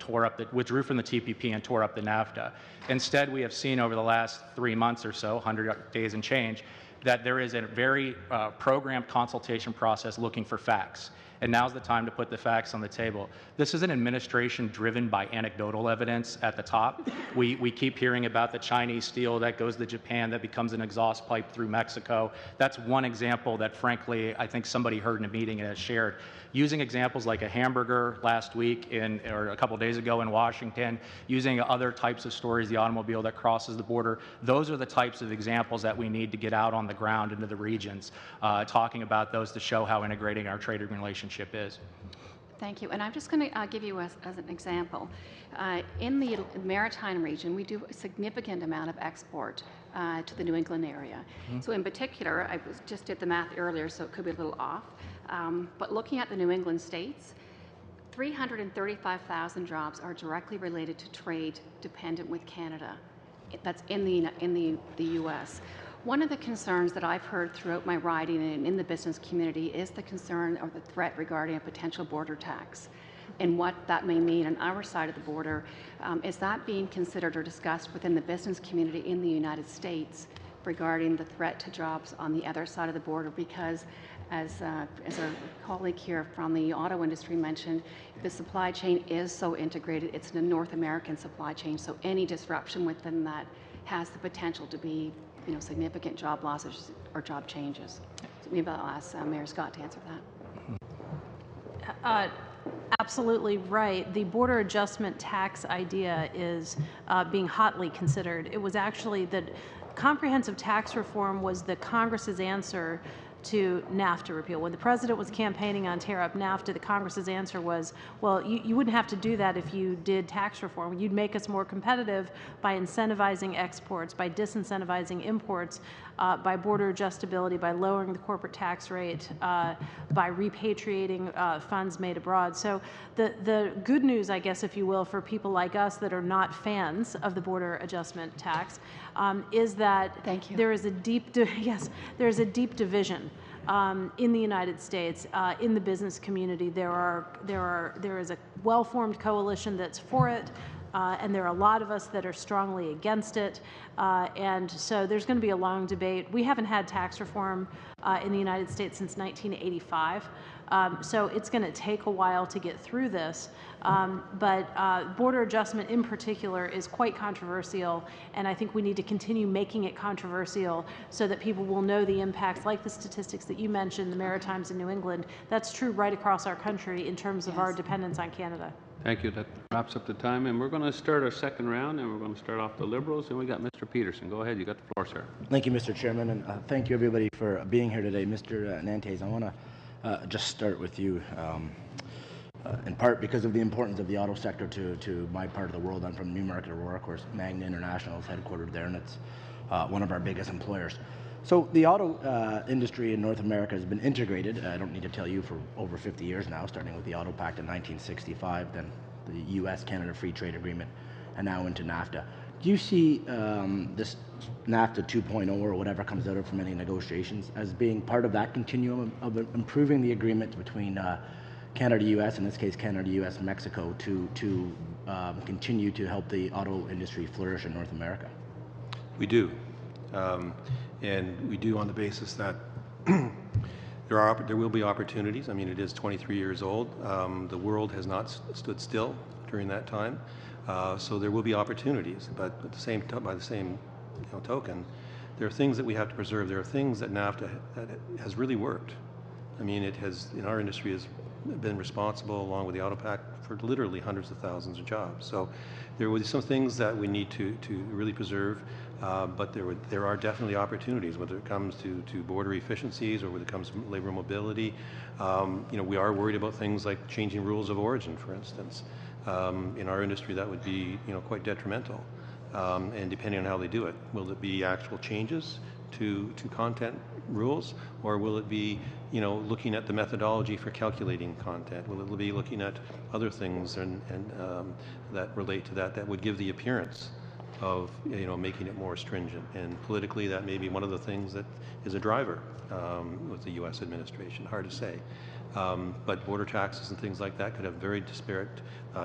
withdrew from the TPP and tore up the NAFTA. Instead, we have seen over the last 3 months or so, 100 days and change, that there is a very programmed consultation process looking for facts. And now's the time to put the facts on the table. This is an administration driven by anecdotal evidence at the top. We keep hearing about the Chinese steel that goes to Japan that becomes an exhaust pipe through Mexico. That's one example that, frankly, I think somebody heard in a meeting and has shared. Using examples like a hamburger last week or a couple days ago in Washington, using other types of stories, the automobile that crosses the border, those are the types of examples that we need to get out on the ground into the regions, talking about those to show how integrating our trade relationship is. Thank you. And I'm just going to give you as an example. In the maritime region, we do a significant amount of export to the New England area. Mm-hmm. So in particular, I just did the math earlier, so it could be a little off. But looking at the New England states, 335,000 jobs are directly related to trade dependent with Canada. That's in the U.S. One of the concerns that I've heard throughout my riding and in the business community is the concern or the threat regarding a potential border tax and what that may mean on our side of the border. Is that being considered or discussed within the business community in the United States regarding the threat to jobs on the other side of the border? Because as a colleague here from the auto industry mentioned, the supply chain is so integrated. It's a North American supply chain, so any disruption within that has the potential to be significant job losses or job changes. So maybe I'll ask Mayor Scott to answer that. Absolutely right. The border adjustment tax idea is being hotly considered. It was actually that comprehensive tax reform was the Congress's answer to NAFTA repeal. When the president was campaigning on tear up NAFTA, the Congress's answer was, well, you wouldn't have to do that if you did tax reform. You'd make us more competitive by incentivizing exports, by disincentivizing imports, by border adjustability, by lowering the corporate tax rate, by repatriating funds made abroad. So the good news, I guess, if you will, for people like us that are not fans of the border adjustment tax, is that there is a deep division in the United States, in the business community. There is a well-formed coalition that's for it, and there are a lot of us that are strongly against it. And so there's going to be a long debate. We haven't had tax reform in the United States since 1985. So it's going to take a while to get through this. But border adjustment in particular is quite controversial, and I think we need to continue making it controversial so that people will know the impacts, like the statistics that you mentioned, the Maritimes in New England. That's true right across our country in terms of our dependence on Canada. Thank you. That wraps up the time, and we're going to start our second round, and we're going to start off the Liberals, and we got Mr. Peterson. Go ahead. You got the floor, sir. Thank you, Mr. Chairman, and thank you, everybody, for being here today. Mr. Nantes, I want to just start with you, in part because of the importance of the auto sector to my part of the world. I'm from Newmarket, Aurora. Of course, Magna International is headquartered there, and it's one of our biggest employers. So the auto industry in North America has been integrated, I don't need to tell you, for over 50 years now, starting with the Auto Pact in 1965, then the U.S.-Canada Free Trade Agreement, and now into NAFTA. Do you see this NAFTA 2.0 or whatever comes out of from any negotiations as being part of that continuum of improving the agreement between Canada-U.S., in this case Canada-U.S. Mexico, to continue to help the auto industry flourish in North America? We do, and we do on the basis that there will be opportunities. I mean, it is 23 years old. The world has not stood still during that time, so there will be opportunities. But at the same by the same token, there are things that we have to preserve. There are things that NAFTA that has really worked. I mean, it has, in our industry, has been responsible, along with the Auto Pact, for literally hundreds of thousands of jobs. So there will be some things that we need to really preserve, but there are definitely opportunities, whether it comes to border efficiencies or whether it comes to labor mobility. We are worried about things like changing rules of origin, for instance. In our industry, that would be quite detrimental. And depending on how they do it, will it be actual changes to content rules, or will it be looking at the methodology for calculating content? Will it be looking at other things and that relate to that would give the appearance of making it more stringent? And politically, that may be one of the things that is a driver with the U.S. administration. Hard to say. But border taxes and things like that could have very disparate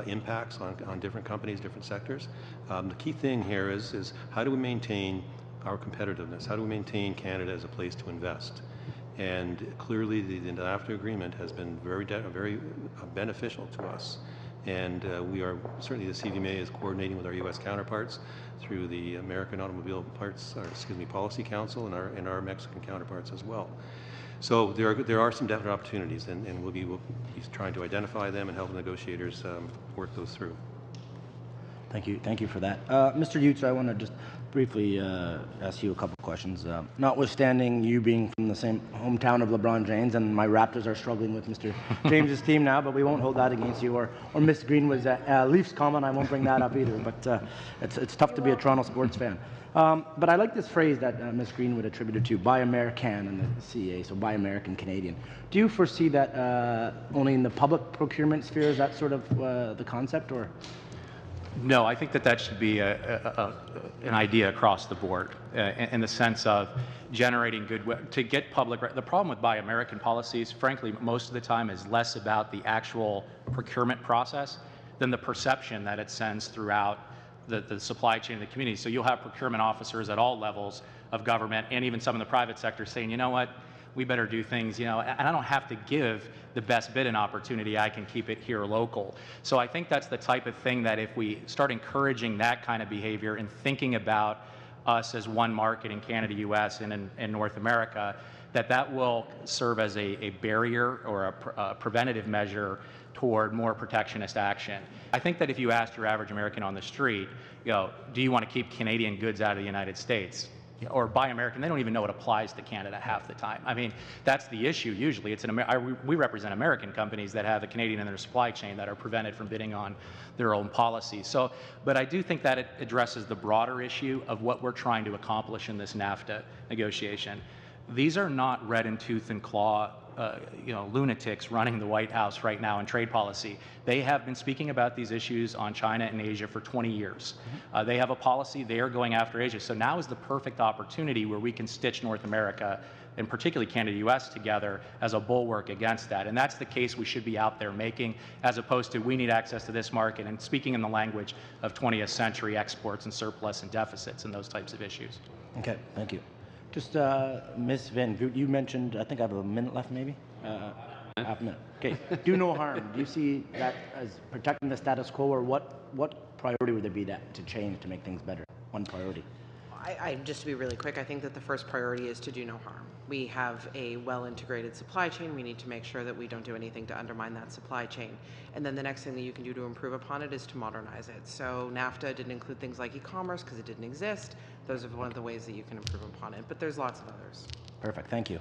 impacts on different companies, different sectors. The key thing here is how do we maintain our competitiveness? How do we maintain Canada as a place to invest? And clearly, the NAFTA agreement has been very beneficial to us. And we are certainly, the CVMA is coordinating with our U.S. counterparts through the American Automobile Policy Council and our Mexican counterparts as well. So there are some definite opportunities, and we'll be trying to identify them and help the negotiators work those through. Thank you for that. Mr. Utes, I want to just briefly ask you a couple questions. Notwithstanding you being from the same hometown of LeBron James, and my Raptors are struggling with Mr. James's team now, but we won't hold that against you. Or Miss Greenwood's Leafs comment, I won't bring that up either. But it's tough to be a Toronto sports fan. But I like this phrase that Ms. Greenwood attributed to Buy American and the CEA, so Buy American Canadian. Do you foresee that only in the public procurement sphere? Is that sort of the concept, or? No, I think that should be an idea across the board in the sense of generating goodwill to get public. The problem with Buy American policies, frankly, most of the time is less about the actual procurement process than the perception that it sends throughout the supply chain of the community. So you'll have procurement officers at all levels of government and even some in the private sector saying, you know what, we better do things, and I don't have to give the best bid an opportunity, I can keep it here local. So I think that's the type of thing that if we start encouraging that kind of behavior and thinking about us as one market in Canada, US, and in North America, that will serve as a barrier or a preventative measure toward more protectionist action. I think that if you asked your average American on the street, do you want to keep Canadian goods out of the United States? Or Buy American, they don't even know it applies to Canada half the time. I mean, that's the issue usually. We represent American companies that have a Canadian in their supply chain that are prevented from bidding on their own policies. So, but I do think that it addresses the broader issue of what we're trying to accomplish in this NAFTA negotiation. These are not red in tooth and claw lunatics running the White House right now in trade policy. They have been speaking about these issues on China and Asia for 20 years. They have a policy, they are going after Asia. So now is the perfect opportunity where we can stitch North America, and particularly Canada, US, together as a bulwark against that. And that's the case we should be out there making, as opposed to we need access to this market and speaking in the language of 20th century exports and surplus and deficits and those types of issues. Okay, thank you. Just Ms. Van Voot, you mentioned, I think I have a minute left maybe? Half a minute. Okay, do no harm. Do you see that as protecting the status quo, or what priority would there be to change to make things better? One priority. Just to be really quick, I think that the first priority is to do no harm. We have a well-integrated supply chain. We need to make sure that we don't do anything to undermine that supply chain. And then the next thing that you can do to improve upon it is to modernize it. So NAFTA didn't include things like e-commerce because it didn't exist. Those are one of the ways that you can improve upon it. But there's lots of others. Perfect. Thank you.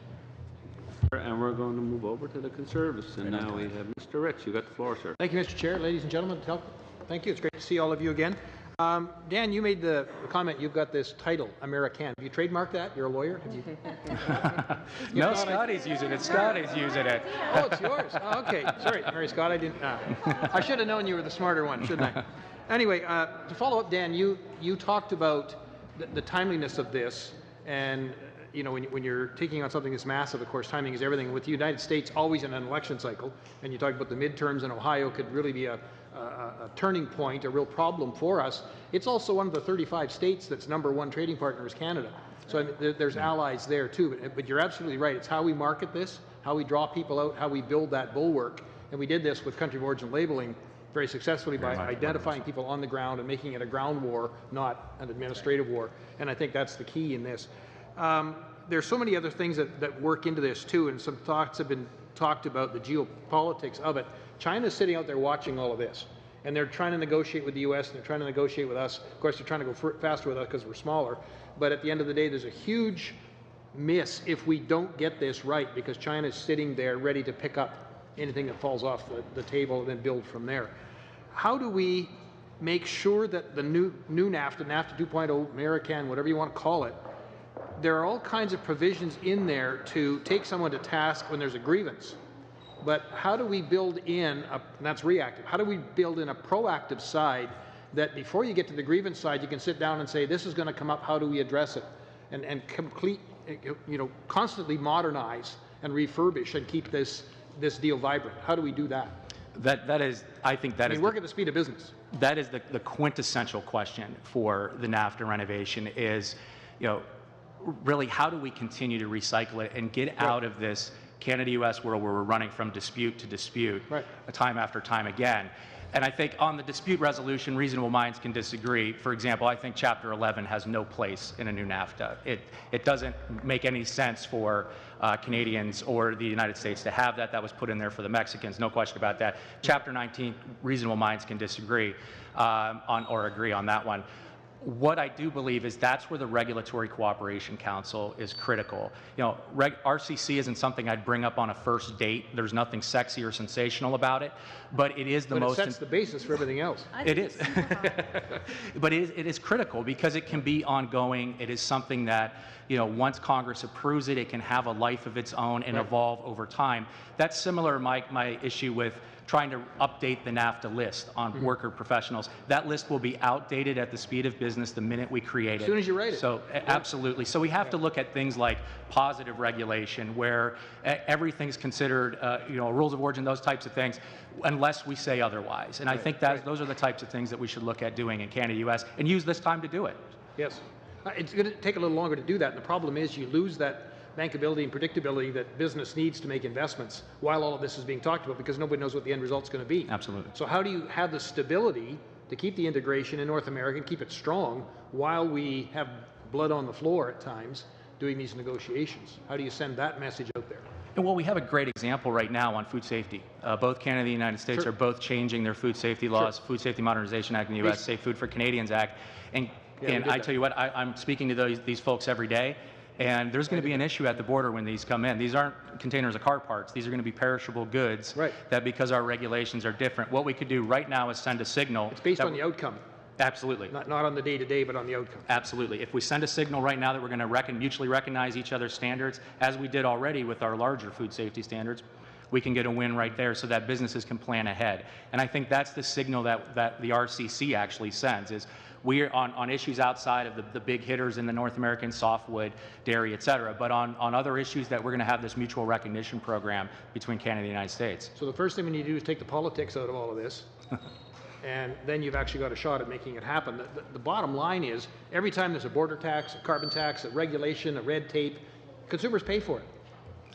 And we're going to move over to the Conservatives. And now we have Mr. Rich. You got the floor, sir. Thank you, Mr. Chair. Ladies and gentlemen, thank you. It's great to see all of you again. Dan, you made the comment, you've got this title, American. Have you trademarked that? You're a lawyer? Have you... No, Scotty's using it. Scotty's using it. Oh, it's yours. Oh, okay. Sorry, Mary Scott, I didn't... I should have known you were the smarter one, shouldn't I? Anyway, to follow up, Dan, you talked about the timeliness of this, and you know, when you're taking on something that's massive, of course, timing is everything. With the United States always in an election cycle, and you talked about the midterms in Ohio could really be a turning point, a real problem for us. It's also one of the 35 states that's #1 trading partner is Canada. So I mean, there's allies there too. But you're absolutely right. It's how we market this, how we draw people out, how we build that bulwark. And we did this with country of origin labeling very successfully by identifying people on the ground and making it a ground war, not an administrative war. And I think that's the key in this. There's so many other things that work into this too, and some thoughts have been talked about the geopolitics of it. China's sitting out there watching all of this, and they're trying to negotiate with the U.S. and they're trying to negotiate with us. Of course, they're trying to go faster with us because we're smaller. But at the end of the day, there's a huge miss if we don't get this right, because China's sitting there ready to pick up anything that falls off the table and then build from there. How do we make sure that the new NAFTA, NAFTA 2.0, American, whatever you want to call it, there are all kinds of provisions in there to take someone to task when there's a grievance. But how do we build in, and that's reactive, how do we build in a proactive side that before you get to the grievance side, you can sit down and say, this is going to come up, how do we address it? And constantly modernize and refurbish and keep this deal vibrant. How do we do that? That is, I think that is. Work at the speed of business. That is the quintessential question for the NAFTA renovation is, really how do we continue to recycle it and get out of this Canada-U.S. world where we're running from dispute to dispute time after time again. And I think on the dispute resolution, reasonable minds can disagree. For example, I think Chapter 11 has no place in a new NAFTA. It doesn't make any sense for Canadians or the United States to have that. That was put in there for the Mexicans, no question about that. Chapter 19, reasonable minds can disagree or agree on that one. What I do believe is that's where the Regulatory Cooperation Council is critical. RCC isn't something I'd bring up on a first date. There's nothing sexy or sensational about it, but it is the most. But it sets the basis for everything else. It is. But it is critical because it can be ongoing. It is something that, once Congress approves it, it can have a life of its own and evolve over time. That's similar, my issue with trying to update the NAFTA list on worker professionals. That list will be outdated at the speed of business the minute we create it. As soon as you write it. So, absolutely. So we have to look at things like positive regulation, where everything's considered, rules of origin, those types of things, unless we say otherwise. And I think those are the types of things that we should look at doing in Canada, U.S., and use this time to do it. Yes. It's going to take a little longer to do that. And the problem is you lose that bankability and predictability that business needs to make investments while all of this is being talked about, because nobody knows what the end result's going to be. Absolutely. So how do you have the stability to keep the integration in North America and keep it strong while we have blood on the floor at times doing these negotiations? How do you send that message out there? And well, we have a great example right now on food safety. Both Canada and the United States are both changing their food safety laws. Food Safety Modernization Act in the U.S., Safe Food for Canadians Act. And I tell you what, I'm speaking to these folks every day. And there's going to be an issue at the border when these come in. These aren't containers of car parts. These are going to be perishable goods that, because our regulations are different, what we could do right now is send a signal. It's based on the outcome. Absolutely. Not on the day-to-day, but on the outcome. Absolutely. If we send a signal right now that we're going to mutually recognize each other's standards, as we did already with our larger food safety standards, we can get a win right there so that businesses can plan ahead. And I think that's the signal that the RCC actually sends, is we're on issues outside of the big hitters in the North American softwood, dairy, et cetera, but on other issues that we're going to have this mutual recognition program between Canada and the United States. So the first thing we need to do is take the politics out of all of this, and then you've actually got a shot at making it happen. The bottom line is, every time there's a border tax, a carbon tax, a regulation, a red tape, consumers pay for it.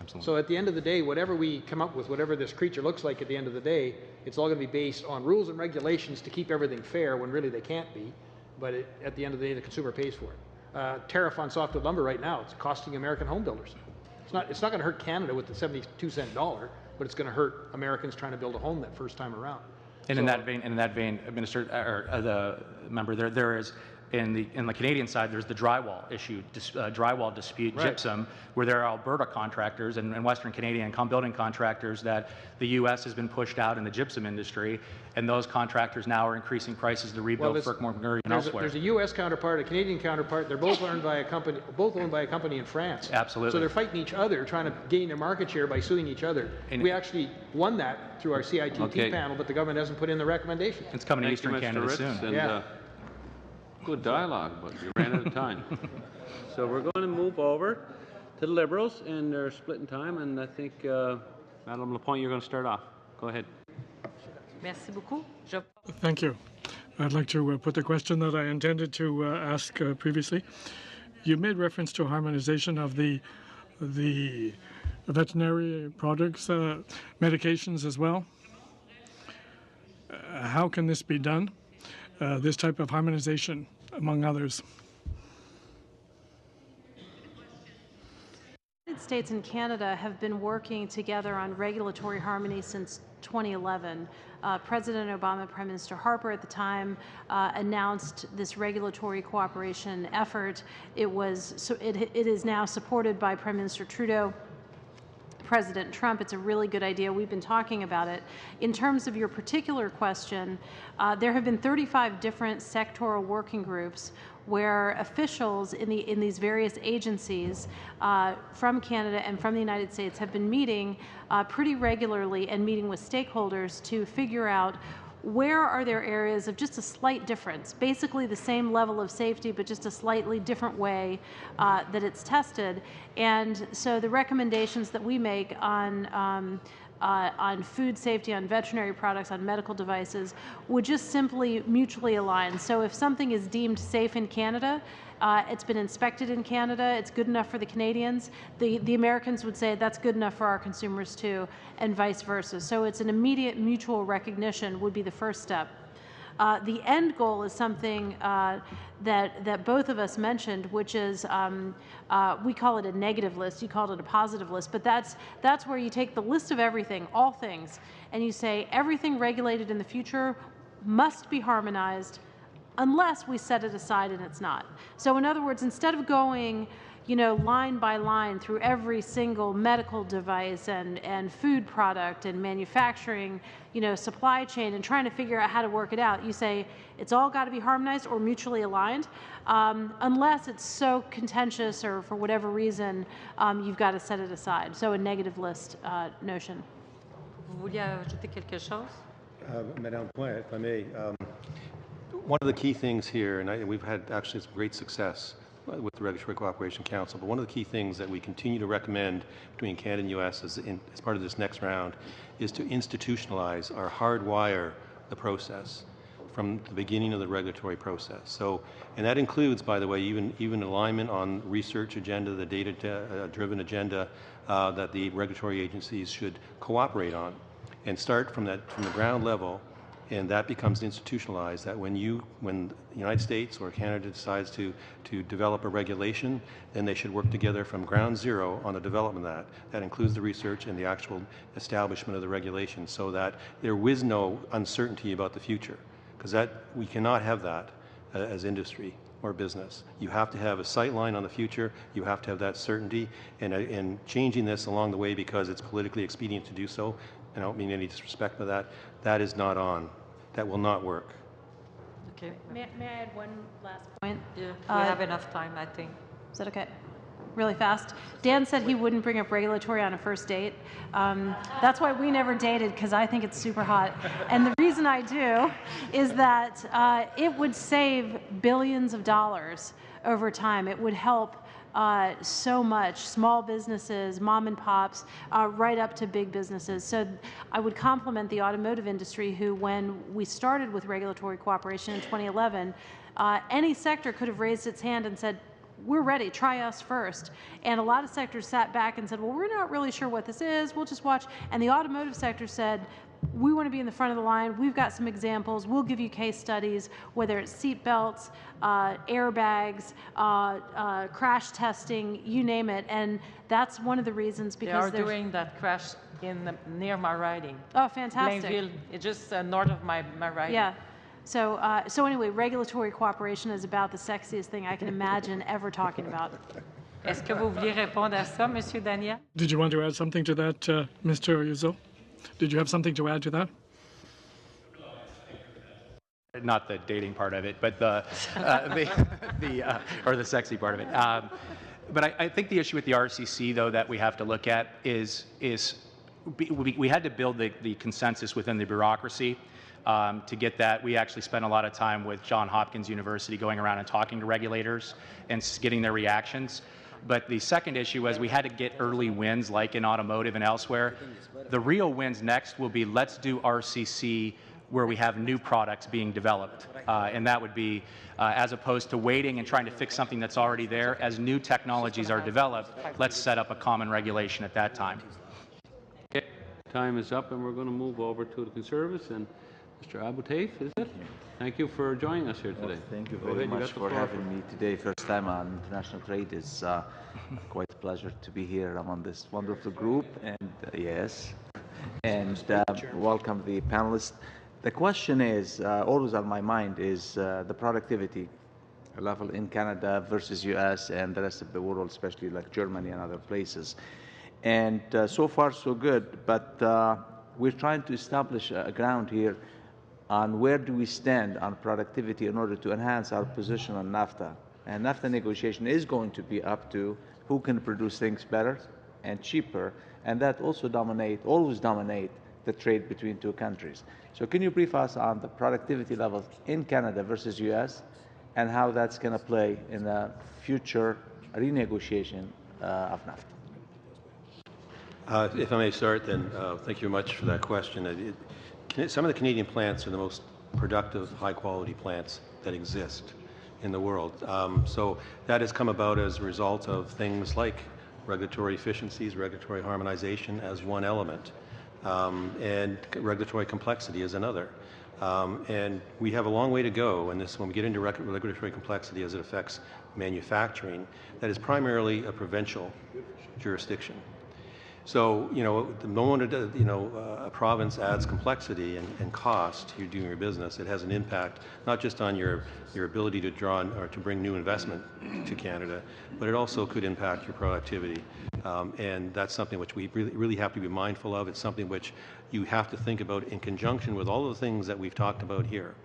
Absolutely. So at the end of the day, whatever we come up with, whatever this creature looks like at the end of the day, it's all going to be based on rules and regulations to keep everything fair when really they can't be. But at the end of the day, the consumer pays for it. Tariff on softwood lumber right now, it's costing American home builders. It's not going to hurt Canada with the 72-cent dollar, but it's going to hurt Americans trying to build a home that first time around. And in that vein, Minister, or the member, there is In the Canadian side, there's the drywall issue, drywall dispute, gypsum, where there are Alberta contractors and Western Canadian building contractors that the U.S. has been pushed out in the gypsum industry, and those contractors now are increasing prices to rebuild Fort-McMurray and elsewhere. There's a U.S. counterpart, a Canadian counterpart. They're both owned by a company, in France. Absolutely. So they're fighting each other, trying to gain their market share by suing each other. And we actually won that through our CIIT panel, but the government hasn't put in the recommendation. It's coming to Eastern Canada soon. And, good dialogue, but we ran out of time. So we're going to move over to the Liberals, and they're splitting time, and I think, Madame Lapointe, you're going to start off. Go ahead. Merci beaucoup. Thank you. I'd like to put the question that I intended to ask previously. You made reference to harmonization of the veterinary products, medications as well. How can this be done? This type of harmonization, among others. The United States and Canada have been working together on regulatory harmony since 2011. President Obama, Prime Minister Harper at the time, announced this regulatory cooperation effort. It is now supported by Prime Minister Trudeau, President Trump. It's a really good idea. We've been talking about it. In terms of your particular question, there have been 35 different sectoral working groups where officials in these various agencies from Canada and from the United States have been meeting pretty regularly and meeting with stakeholders to figure out where are there areas of just a slight difference, basically the same level of safety, but just a slightly different way that it's tested. And so the recommendations that we make on food safety, on veterinary products, on medical devices would just simply mutually align. So if something is deemed safe in Canada, it's been inspected in Canada, it's good enough for the Canadians, the Americans would say that's good enough for our consumers too, and vice versa. So it's an immediate mutual recognition would be the first step. The end goal is something that both of us mentioned, which is we call it a negative list. You called it a positive list, but that's where you take the list of everything, all things, and you say everything regulated in the future must be harmonized unless we set it aside and it's not. So in other words, instead of going line by line through every single medical device and food product and manufacturing, supply chain and trying to figure out how to work it out, you say it's all got to be harmonized or mutually aligned, unless it's so contentious or for whatever reason, you've got to set it aside. So a negative list notion. Vous vouliez ajouter quelque chose? Madame Point, if I may, one of the key things here, and we've had actually some great success with the Regulatory Cooperation Council, but one of the key things that we continue to recommend between Canada and U.S. as part of this next round is to institutionalize or hardwire the process from the beginning of the regulatory process. So, and that includes, by the way, even alignment on research agenda, the data-driven agenda that the regulatory agencies should cooperate on, and start from the ground level. And that becomes institutionalized, that when the United States or Canada decides to develop a regulation, then they should work together from ground zero on the development of that. That includes the research and the actual establishment of the regulation, so that there is no uncertainty about the future, because we cannot have that as industry or business. You have to have a sight line on the future, you have to have that certainty, and changing this along the way because it's politically expedient to do so, and I don't mean any disrespect by that is not on. That will not work. Okay. May I add one last point? Yeah, we have enough time, I think. Is that okay? Really fast. Dan said he wouldn't bring up regulatory on a first date. That's why we never dated, because I think it's super hot. And the reason I do is that it would save billions of dollars over time. It would help so much, small businesses, mom and pops, right up to big businesses. So I would compliment the automotive industry who, when we started with regulatory cooperation in 2011, any sector could have raised its hand and said, we're ready, try us first. And a lot of sectors sat back and said, well, we're not really sure what this is, we'll just watch. And the automotive sector said, we want to be in the front of the line. We've got some examples. We'll give you case studies, whether it's seat belts, airbags, crash testing, you name it. And that's one of the reasons, because they are doing that crash near my riding. Oh, fantastic. Blainville, it's just north of my riding. Yeah. So anyway, regulatory cooperation is about the sexiest thing I can imagine ever talking about. Est-ce que vous vouliez répondre à ça, Monsieur Daniel? Did you want to add something to that, Mr. Yuzo? Did you have something to add to that? Not the dating part of it, but the or the sexy part of it. But I think the issue with the RCC, though, that we have to look at is we had to build the consensus within the bureaucracy. To get that, we actually spent a lot of time with Johns Hopkins University going around and talking to regulators and getting their reactions. But the second issue was we had to get early wins, like in automotive and elsewhere. The real wins next will be let's do RCC where we have new products being developed. And that would be, as opposed to waiting and trying to fix something that's already there, as new technologies are developed, let's set up a common regulation at that time. Okay. Time is up, and we're going to move over to the Conservatives. And Mr. Abu Taif, is it? Thank you for joining us here today. Well, thank you very much for having me today. First time on international trade. It's quite a pleasure to be here among this wonderful group. And yes, and welcome the panelists. The question is always on my mind is the productivity level in Canada versus US and the rest of the world, especially like Germany and other places. And so far so good, but we're trying to establish a ground here on where do we stand on productivity in order to enhance our position on NAFTA. And NAFTA negotiation is going to be up to who can produce things better and cheaper, and that also always dominate the trade between two countries. So can you brief us on the productivity levels in Canada versus US and how that's going to play in the future renegotiation of NAFTA? If I may start, then thank you very much for that question. Some of the Canadian plants are the most productive, high-quality plants that exist in the world. So that has come about as a result of things like regulatory efficiencies, regulatory harmonization as one element, and regulatory complexity as another. And we have a long way to go, and when we get into regulatory complexity as it affects manufacturing, that is primarily a provincial jurisdiction. So, the moment a province adds complexity and cost to doing your business, it has an impact not just on your ability to draw or to bring new investment to Canada, but it also could impact your productivity. And that's something which we really have to be mindful of. It's something which you have to think about in conjunction with all of the things that we've talked about here.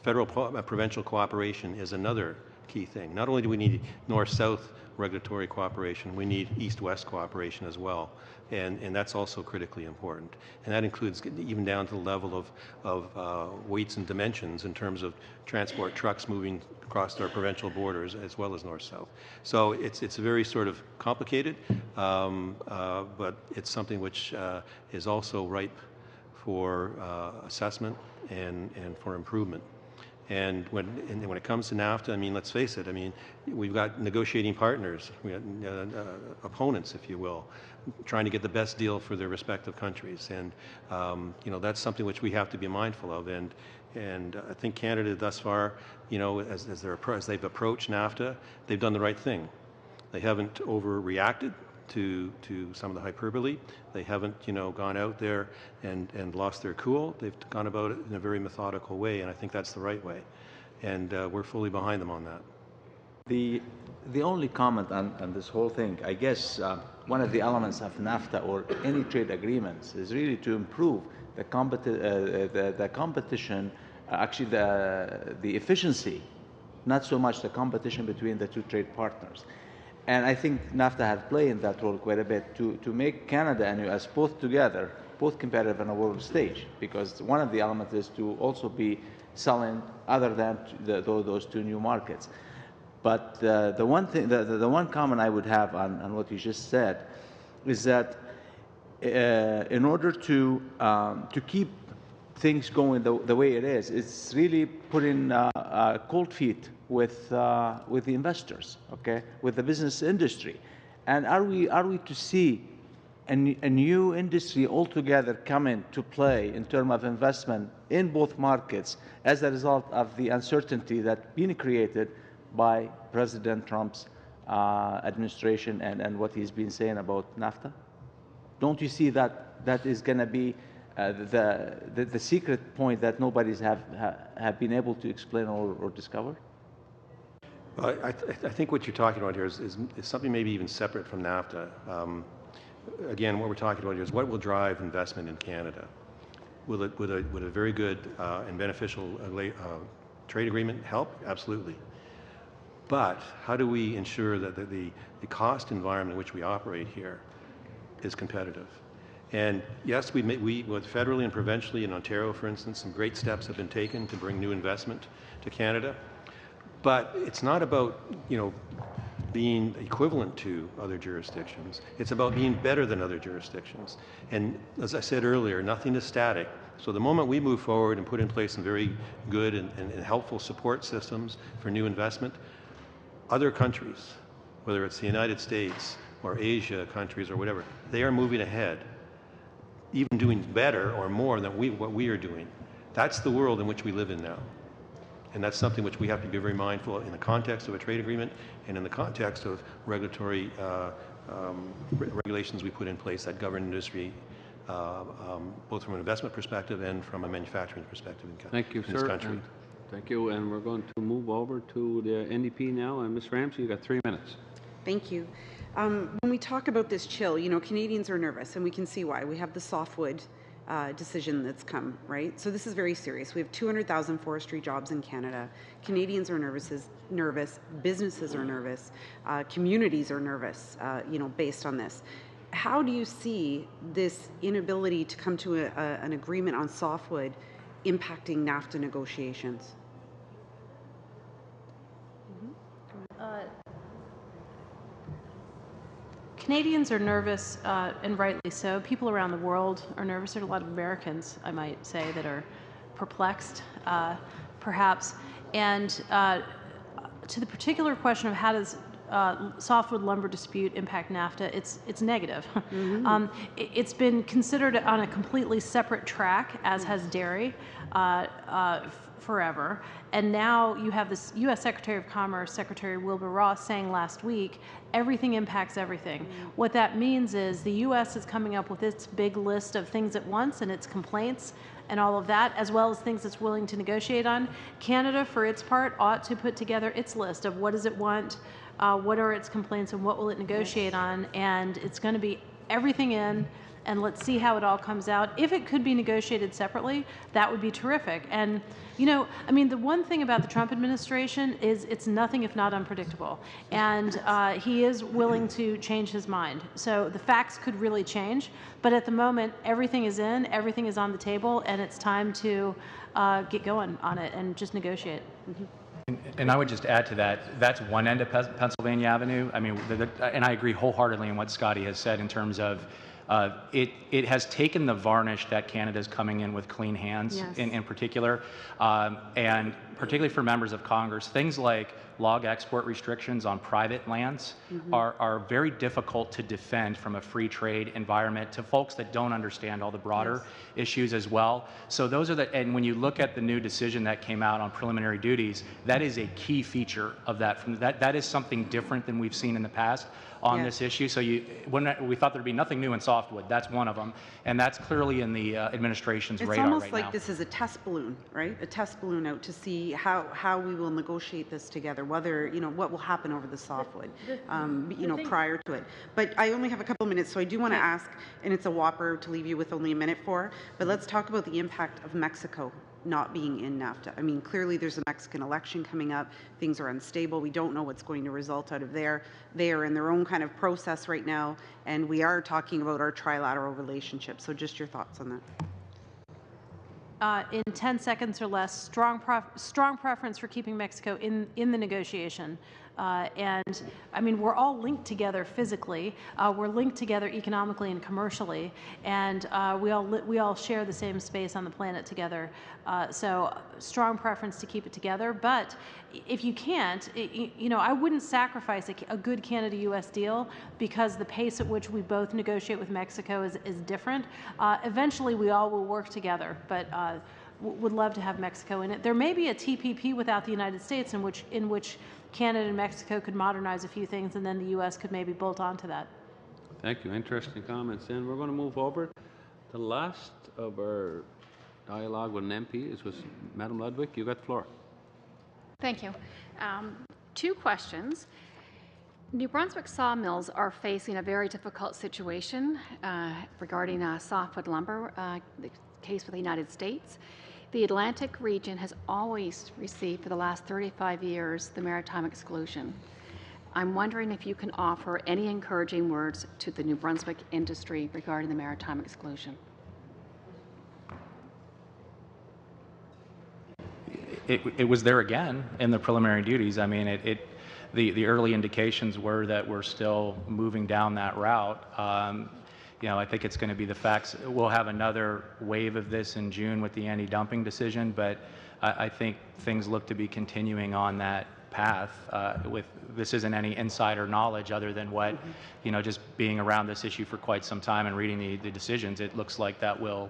Federal provincial cooperation is another key thing. Not only do we need north-south regulatory cooperation, we need east-west cooperation as well. And that's also critically important. And that includes even down to the level of weights and dimensions in terms of transport trucks moving across our provincial borders as well as north-south. So it's very sort of complicated, but it's something which is also ripe for assessment and for improvement. And when it comes to NAFTA, I mean, let's face it, I mean, we've got negotiating partners, we got opponents, if you will, trying to get the best deal for their respective countries. And, that's something which we have to be mindful of. And I think Canada thus far, as they've approached NAFTA, they've done the right thing. They haven't overreacted to some of the hyperbole. They haven't, gone out there and lost their cool. They've gone about it in a very methodical way, and I think that's the right way. And we're fully behind them on that. The only comment on this whole thing, I guess one of the elements of NAFTA or any trade agreements is really to improve the competition, actually the efficiency, not so much the competition between the two trade partners. And I think NAFTA has played in that role quite a bit to make Canada and US both together, both competitive on a world stage, because one of the elements is to also be selling other than those two new markets. But the one comment I would have on what you just said is that in order to keep things going the way it is, it's really putting cold feet with the investors, okay, with the business industry. And are we to see a new industry altogether come into play in terms of investment in both markets as a result of the uncertainty that's been created by President Trump's administration and what he's been saying about NAFTA? Don't you see that is going to be the secret point that nobody's have been able to explain or discover? Well, I think what you're talking about here is something maybe even separate from NAFTA. Again, what we're talking about here is what will drive investment in Canada. Would a very good and beneficial trade agreement help? Absolutely. But how do we ensure that the cost environment in which we operate here is competitive? And yes, we federally and provincially in Ontario, for instance, some great steps have been taken to bring new investment to Canada. But it's not about, being equivalent to other jurisdictions. It's about being better than other jurisdictions. And as I said earlier, nothing is static. So the moment we move forward and put in place some very good and helpful support systems for new investment, other countries, whether it's the United States or Asia countries or whatever, they are moving ahead, even doing better or more than what we are doing. That's the world in which we live in now. And that's something which we have to be very mindful of in the context of a trade agreement and in the context of regulatory regulations we put in place that govern industry, both from an investment perspective and from a manufacturing perspective in this country. Thank you. And we're going to move over to the NDP now. And Ms. Ramsey, you've got 3 minutes. Thank you. When we talk about this chill, Canadians are nervous, and we can see why. We have the softwood decision that's come, right? So this is very serious. We have 200,000 forestry jobs in Canada. Canadians are nervous, businesses are nervous, communities are nervous, based on this. How do you see this inability to come to an agreement on softwood impacting NAFTA negotiations? Canadians are nervous, and rightly so. People around the world are nervous. There are a lot of Americans, I might say, that are perplexed, perhaps. And to the particular question of how does softwood lumber dispute impact NAFTA, it's negative. Mm-hmm. It's been considered on a completely separate track, as has dairy, forever. And now you have this U.S. Secretary of Commerce, Secretary Wilbur Ross, saying last week, everything impacts everything. Mm-hmm. What that means is the U.S. is coming up with its big list of things at once and its complaints and all of that, as well as things it's willing to negotiate on. Canada, for its part, ought to put together its list of what does it want, what are its complaints, and what will it negotiate on. And it's going to be everything in, and let's see how it all comes out. If it could be negotiated separately, that would be terrific. And, the one thing about the Trump administration is it's nothing if not unpredictable. And he is willing to change his mind. So the facts could really change. But at the moment, everything is in, everything is on the table, and it's time to get going on it and just negotiate. Mm-hmm. And I would just add to that, that's one end of Pennsylvania Avenue. And I agree wholeheartedly in what Scotty has said in terms of it has taken the varnish that Canada's coming in with clean hands, yes, in particular, and particularly for members of Congress, things like log export restrictions on private lands, mm-hmm, are very difficult to defend from a free trade environment to folks that don't understand all the broader, yes, issues as well. So those are and when you look at the new decision that came out on preliminary duties, that is a key feature of that. That is something different than we've seen in the past on, yes, this issue. So we thought there'd be nothing new in softwood. That's one of them, and that's clearly in the administration's radar right now. It's almost like this is a test balloon, right? A test balloon out to see how we will negotiate this together, whether, what will happen over the softwood, prior to it. But I only have a couple minutes, so I do want to ask, and it's a whopper to leave you with only a minute for, but let's talk about the impact of Mexico not being in NAFTA. Clearly there's a Mexican election coming up. Things are unstable. We don't know what's going to result out of there. They are in their own kind of process right now, and we are talking about our trilateral relationship. So just your thoughts on that. In 10 seconds or less, strong preference for keeping Mexico in the negotiation. We're all linked together physically. We're linked together economically and commercially, and we all share the same space on the planet together. So strong preference to keep it together. But if you can't, I wouldn't sacrifice a good Canada-U.S. deal because the pace at which we both negotiate with Mexico is different. Eventually, we all will work together, but would love to have Mexico in it. There may be a TPP without the United States in which Canada and Mexico could modernize a few things, and then the U.S. could maybe bolt on to that. Thank you. Interesting comments. And we're going to move over The last of our dialogue with an MP is with Madam Ludwig. You got the floor. Thank you. Two questions. New Brunswick sawmills are facing a very difficult situation regarding softwood lumber, the case with the United States. The Atlantic region has always received, for the last 35 years, the maritime exclusion. I'm wondering if you can offer any encouraging words to the New Brunswick industry regarding the maritime exclusion. It was there again in the preliminary duties. I mean, the early indications were that we're still moving down that route. You know, I think it's going to be the facts. We'll have another wave of this in June with the anti-dumping decision, but I think things look to be continuing on that path. This isn't any insider knowledge other than what, you know, just being around this issue for quite some time and reading the decisions. It looks like that will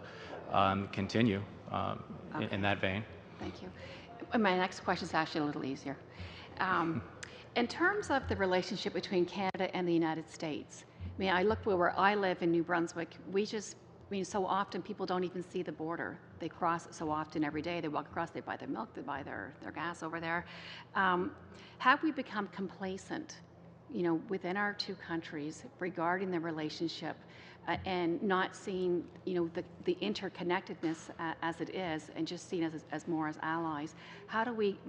continue in that vein. Thank you. My next question is actually a little easier. In terms of the relationship between Canada and the United States, I mean, I look where I live in New Brunswick, so often people don't even see the border. They cross it so often every day. They walk across, they buy their milk, they buy their gas over there. Have we become complacent, you know, within our two countries regarding the relationship and not seeing, you know, the interconnectedness as it is and just seeing us as more as allies? How do we,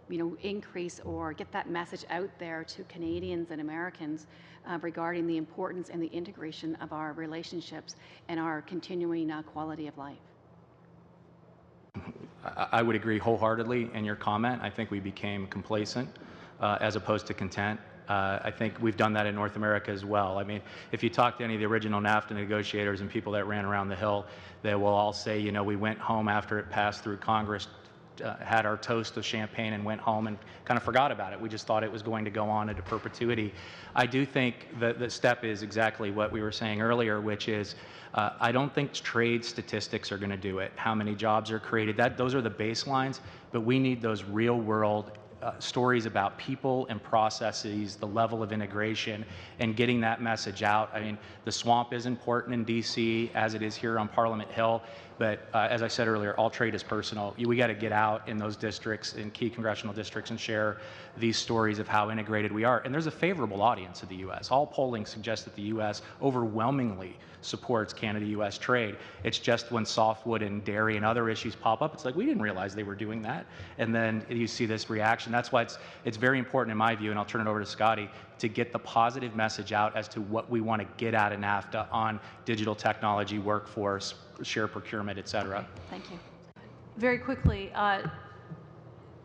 you know, increase or get that message out there to Canadians and Americans regarding the importance and the integration of our relationships and our continuing quality of life? I would agree wholeheartedly in your comment. I think we became complacent as opposed to content. I think we've done that in North America as well. I mean, if you talk to any of the original NAFTA negotiators and people that ran around the Hill, they will all say, you know, we went home after it passed through Congress, had our toast of champagne and went home and kind of forgot about it. We just thought it was going to go on into perpetuity. I do think that the step is exactly what we were saying earlier, which is I don't think trade statistics are going to do it. How many jobs are created? Those are the baselines, but we need those real world stories about people and processes, the level of integration, and getting that message out. I mean, the swamp is important in D.C. as it is here on Parliament Hill, but as I said earlier, all trade is personal. We got to get out in those districts, in key congressional districts, and share these stories of how integrated we are. And there's a favorable audience of the U.S. All polling suggests that the U.S. overwhelmingly supports Canada-U.S. trade. It's just when softwood and dairy and other issues pop up, it's like, we didn't realize they were doing that. And then you see this reaction. That's why it's very important, in my view, and I'll turn it over to Scotty, to get the positive message out as to what we want to get out of NAFTA on digital technology, workforce, share procurement, et cetera. Thank you. Very quickly,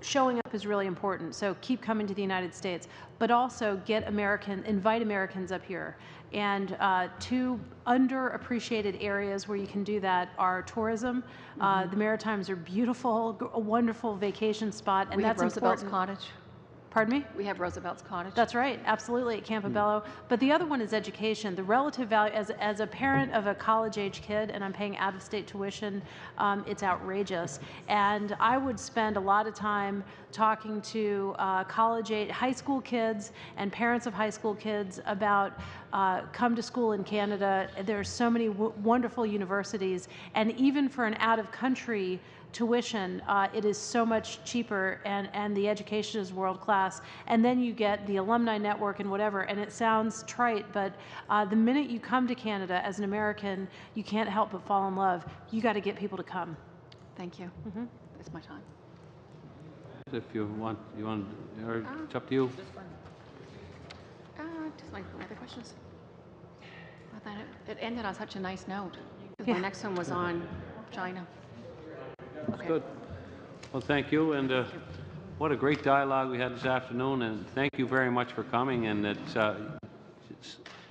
showing up is really important. So keep coming to the United States, but also invite Americans up here. And two underappreciated areas where you can do that are tourism. The Maritimes are beautiful, a wonderful vacation spot, and that's Roosevelt's important. Cottage. Pardon me? We have Roosevelt's Cottage. That's right, absolutely, at Campobello. But the other one is education. The relative value, as a parent of a college-age kid, and I'm paying out-of-state tuition, it's outrageous. And I would spend a lot of time talking to high school kids and parents of high school kids about come to school in Canada. There's so many wonderful universities, and even for an out-of-country tuition, it is so much cheaper, and the education is world class. And then you get the alumni network and whatever, and it sounds trite, but the minute you come to Canada as an American, you can't help but fall in love. You got to get people to come. Thank you. It's my time. If you want, or it's up to you. Just my other questions. I thought it ended on such a nice note, because my next one was on China. That's good. Well, thank you, and what a great dialogue we had this afternoon, and thank you very much for coming. And it's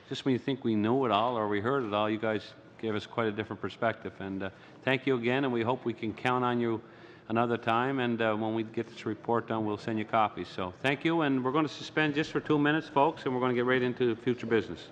just when you think we know it all or we heard it all, you guys gave us quite a different perspective. And thank you again, and we hope we can count on you another time. And when we get this report done, we'll send you copies. So thank you, and we're going to suspend just for 2 minutes, folks, and we're going to get right into future business.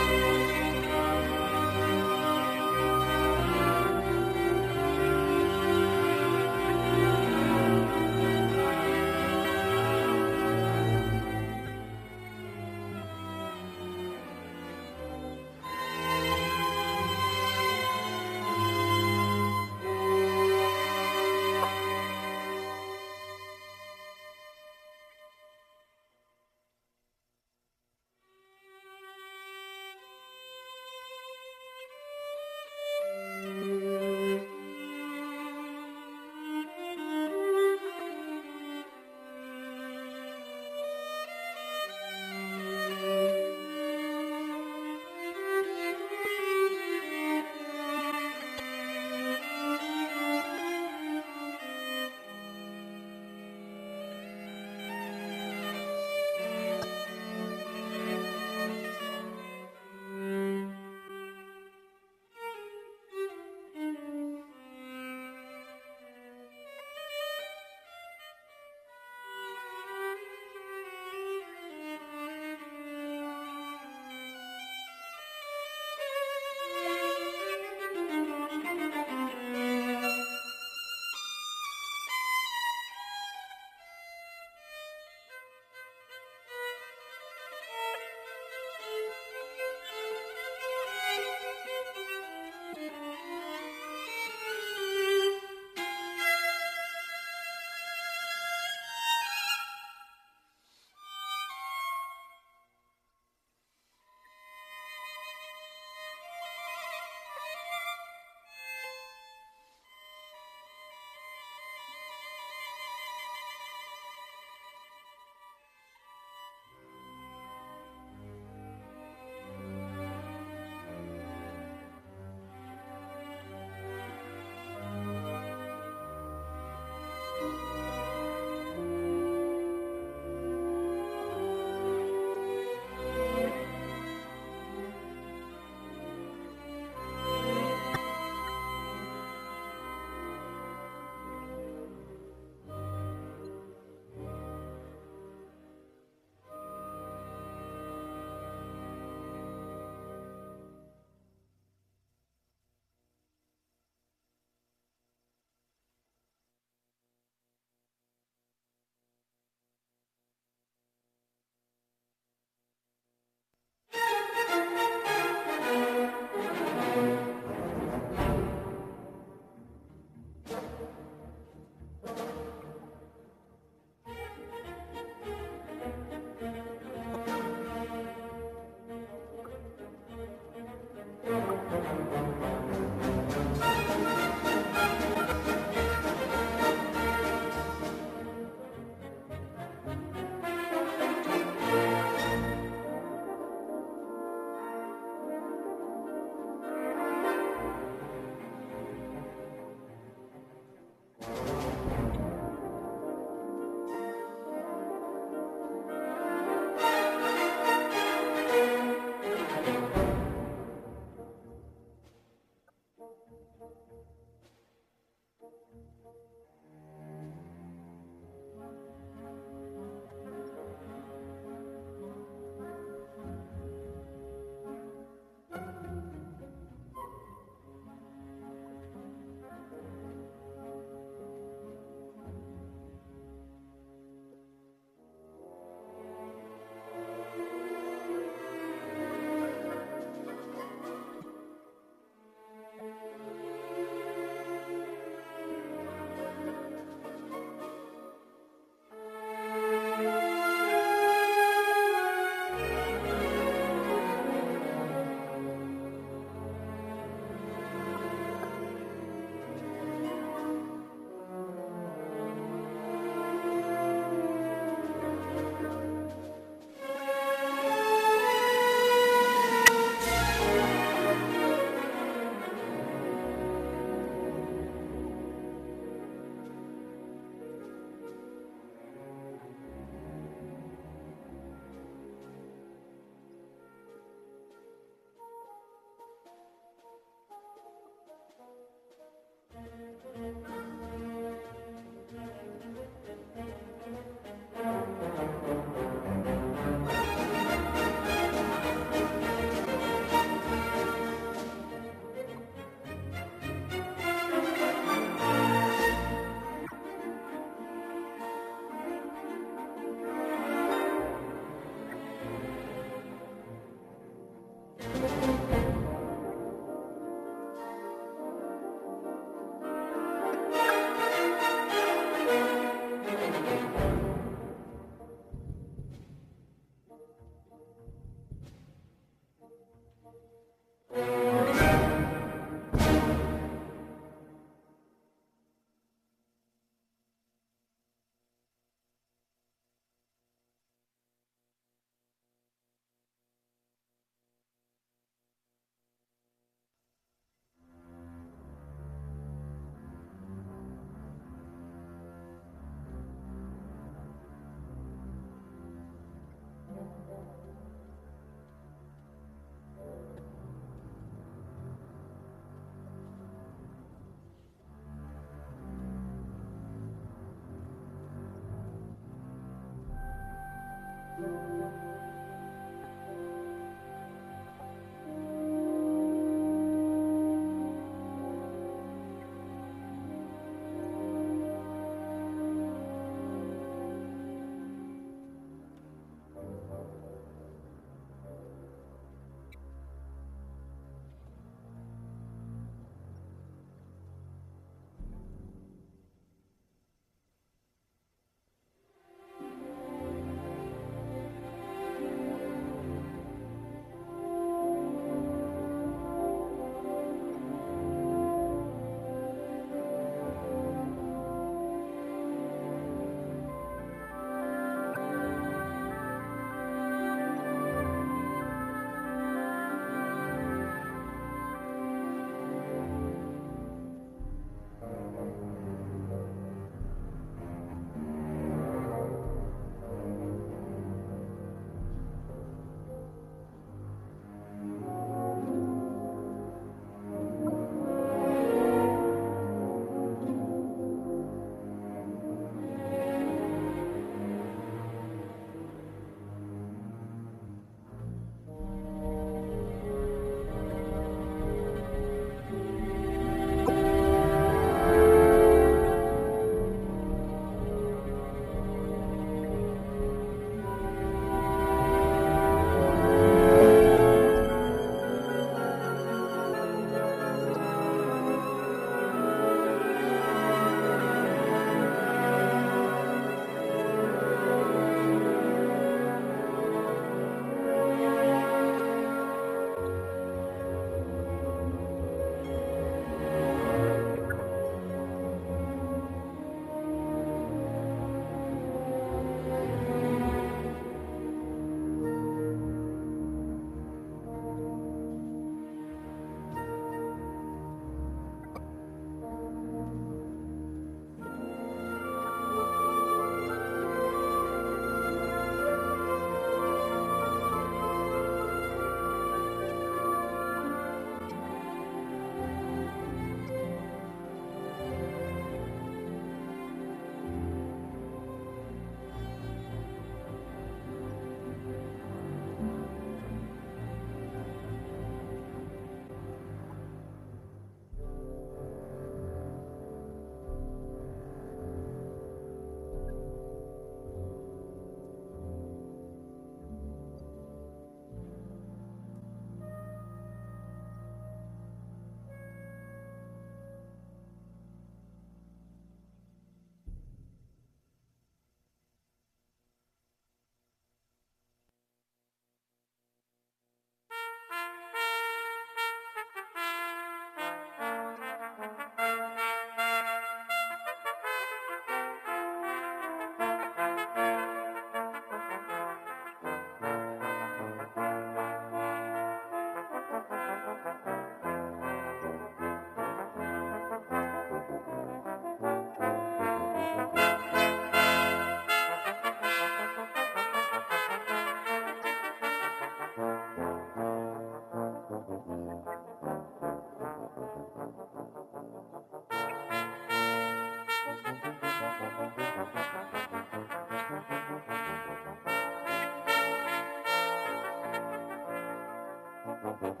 Thank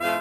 you.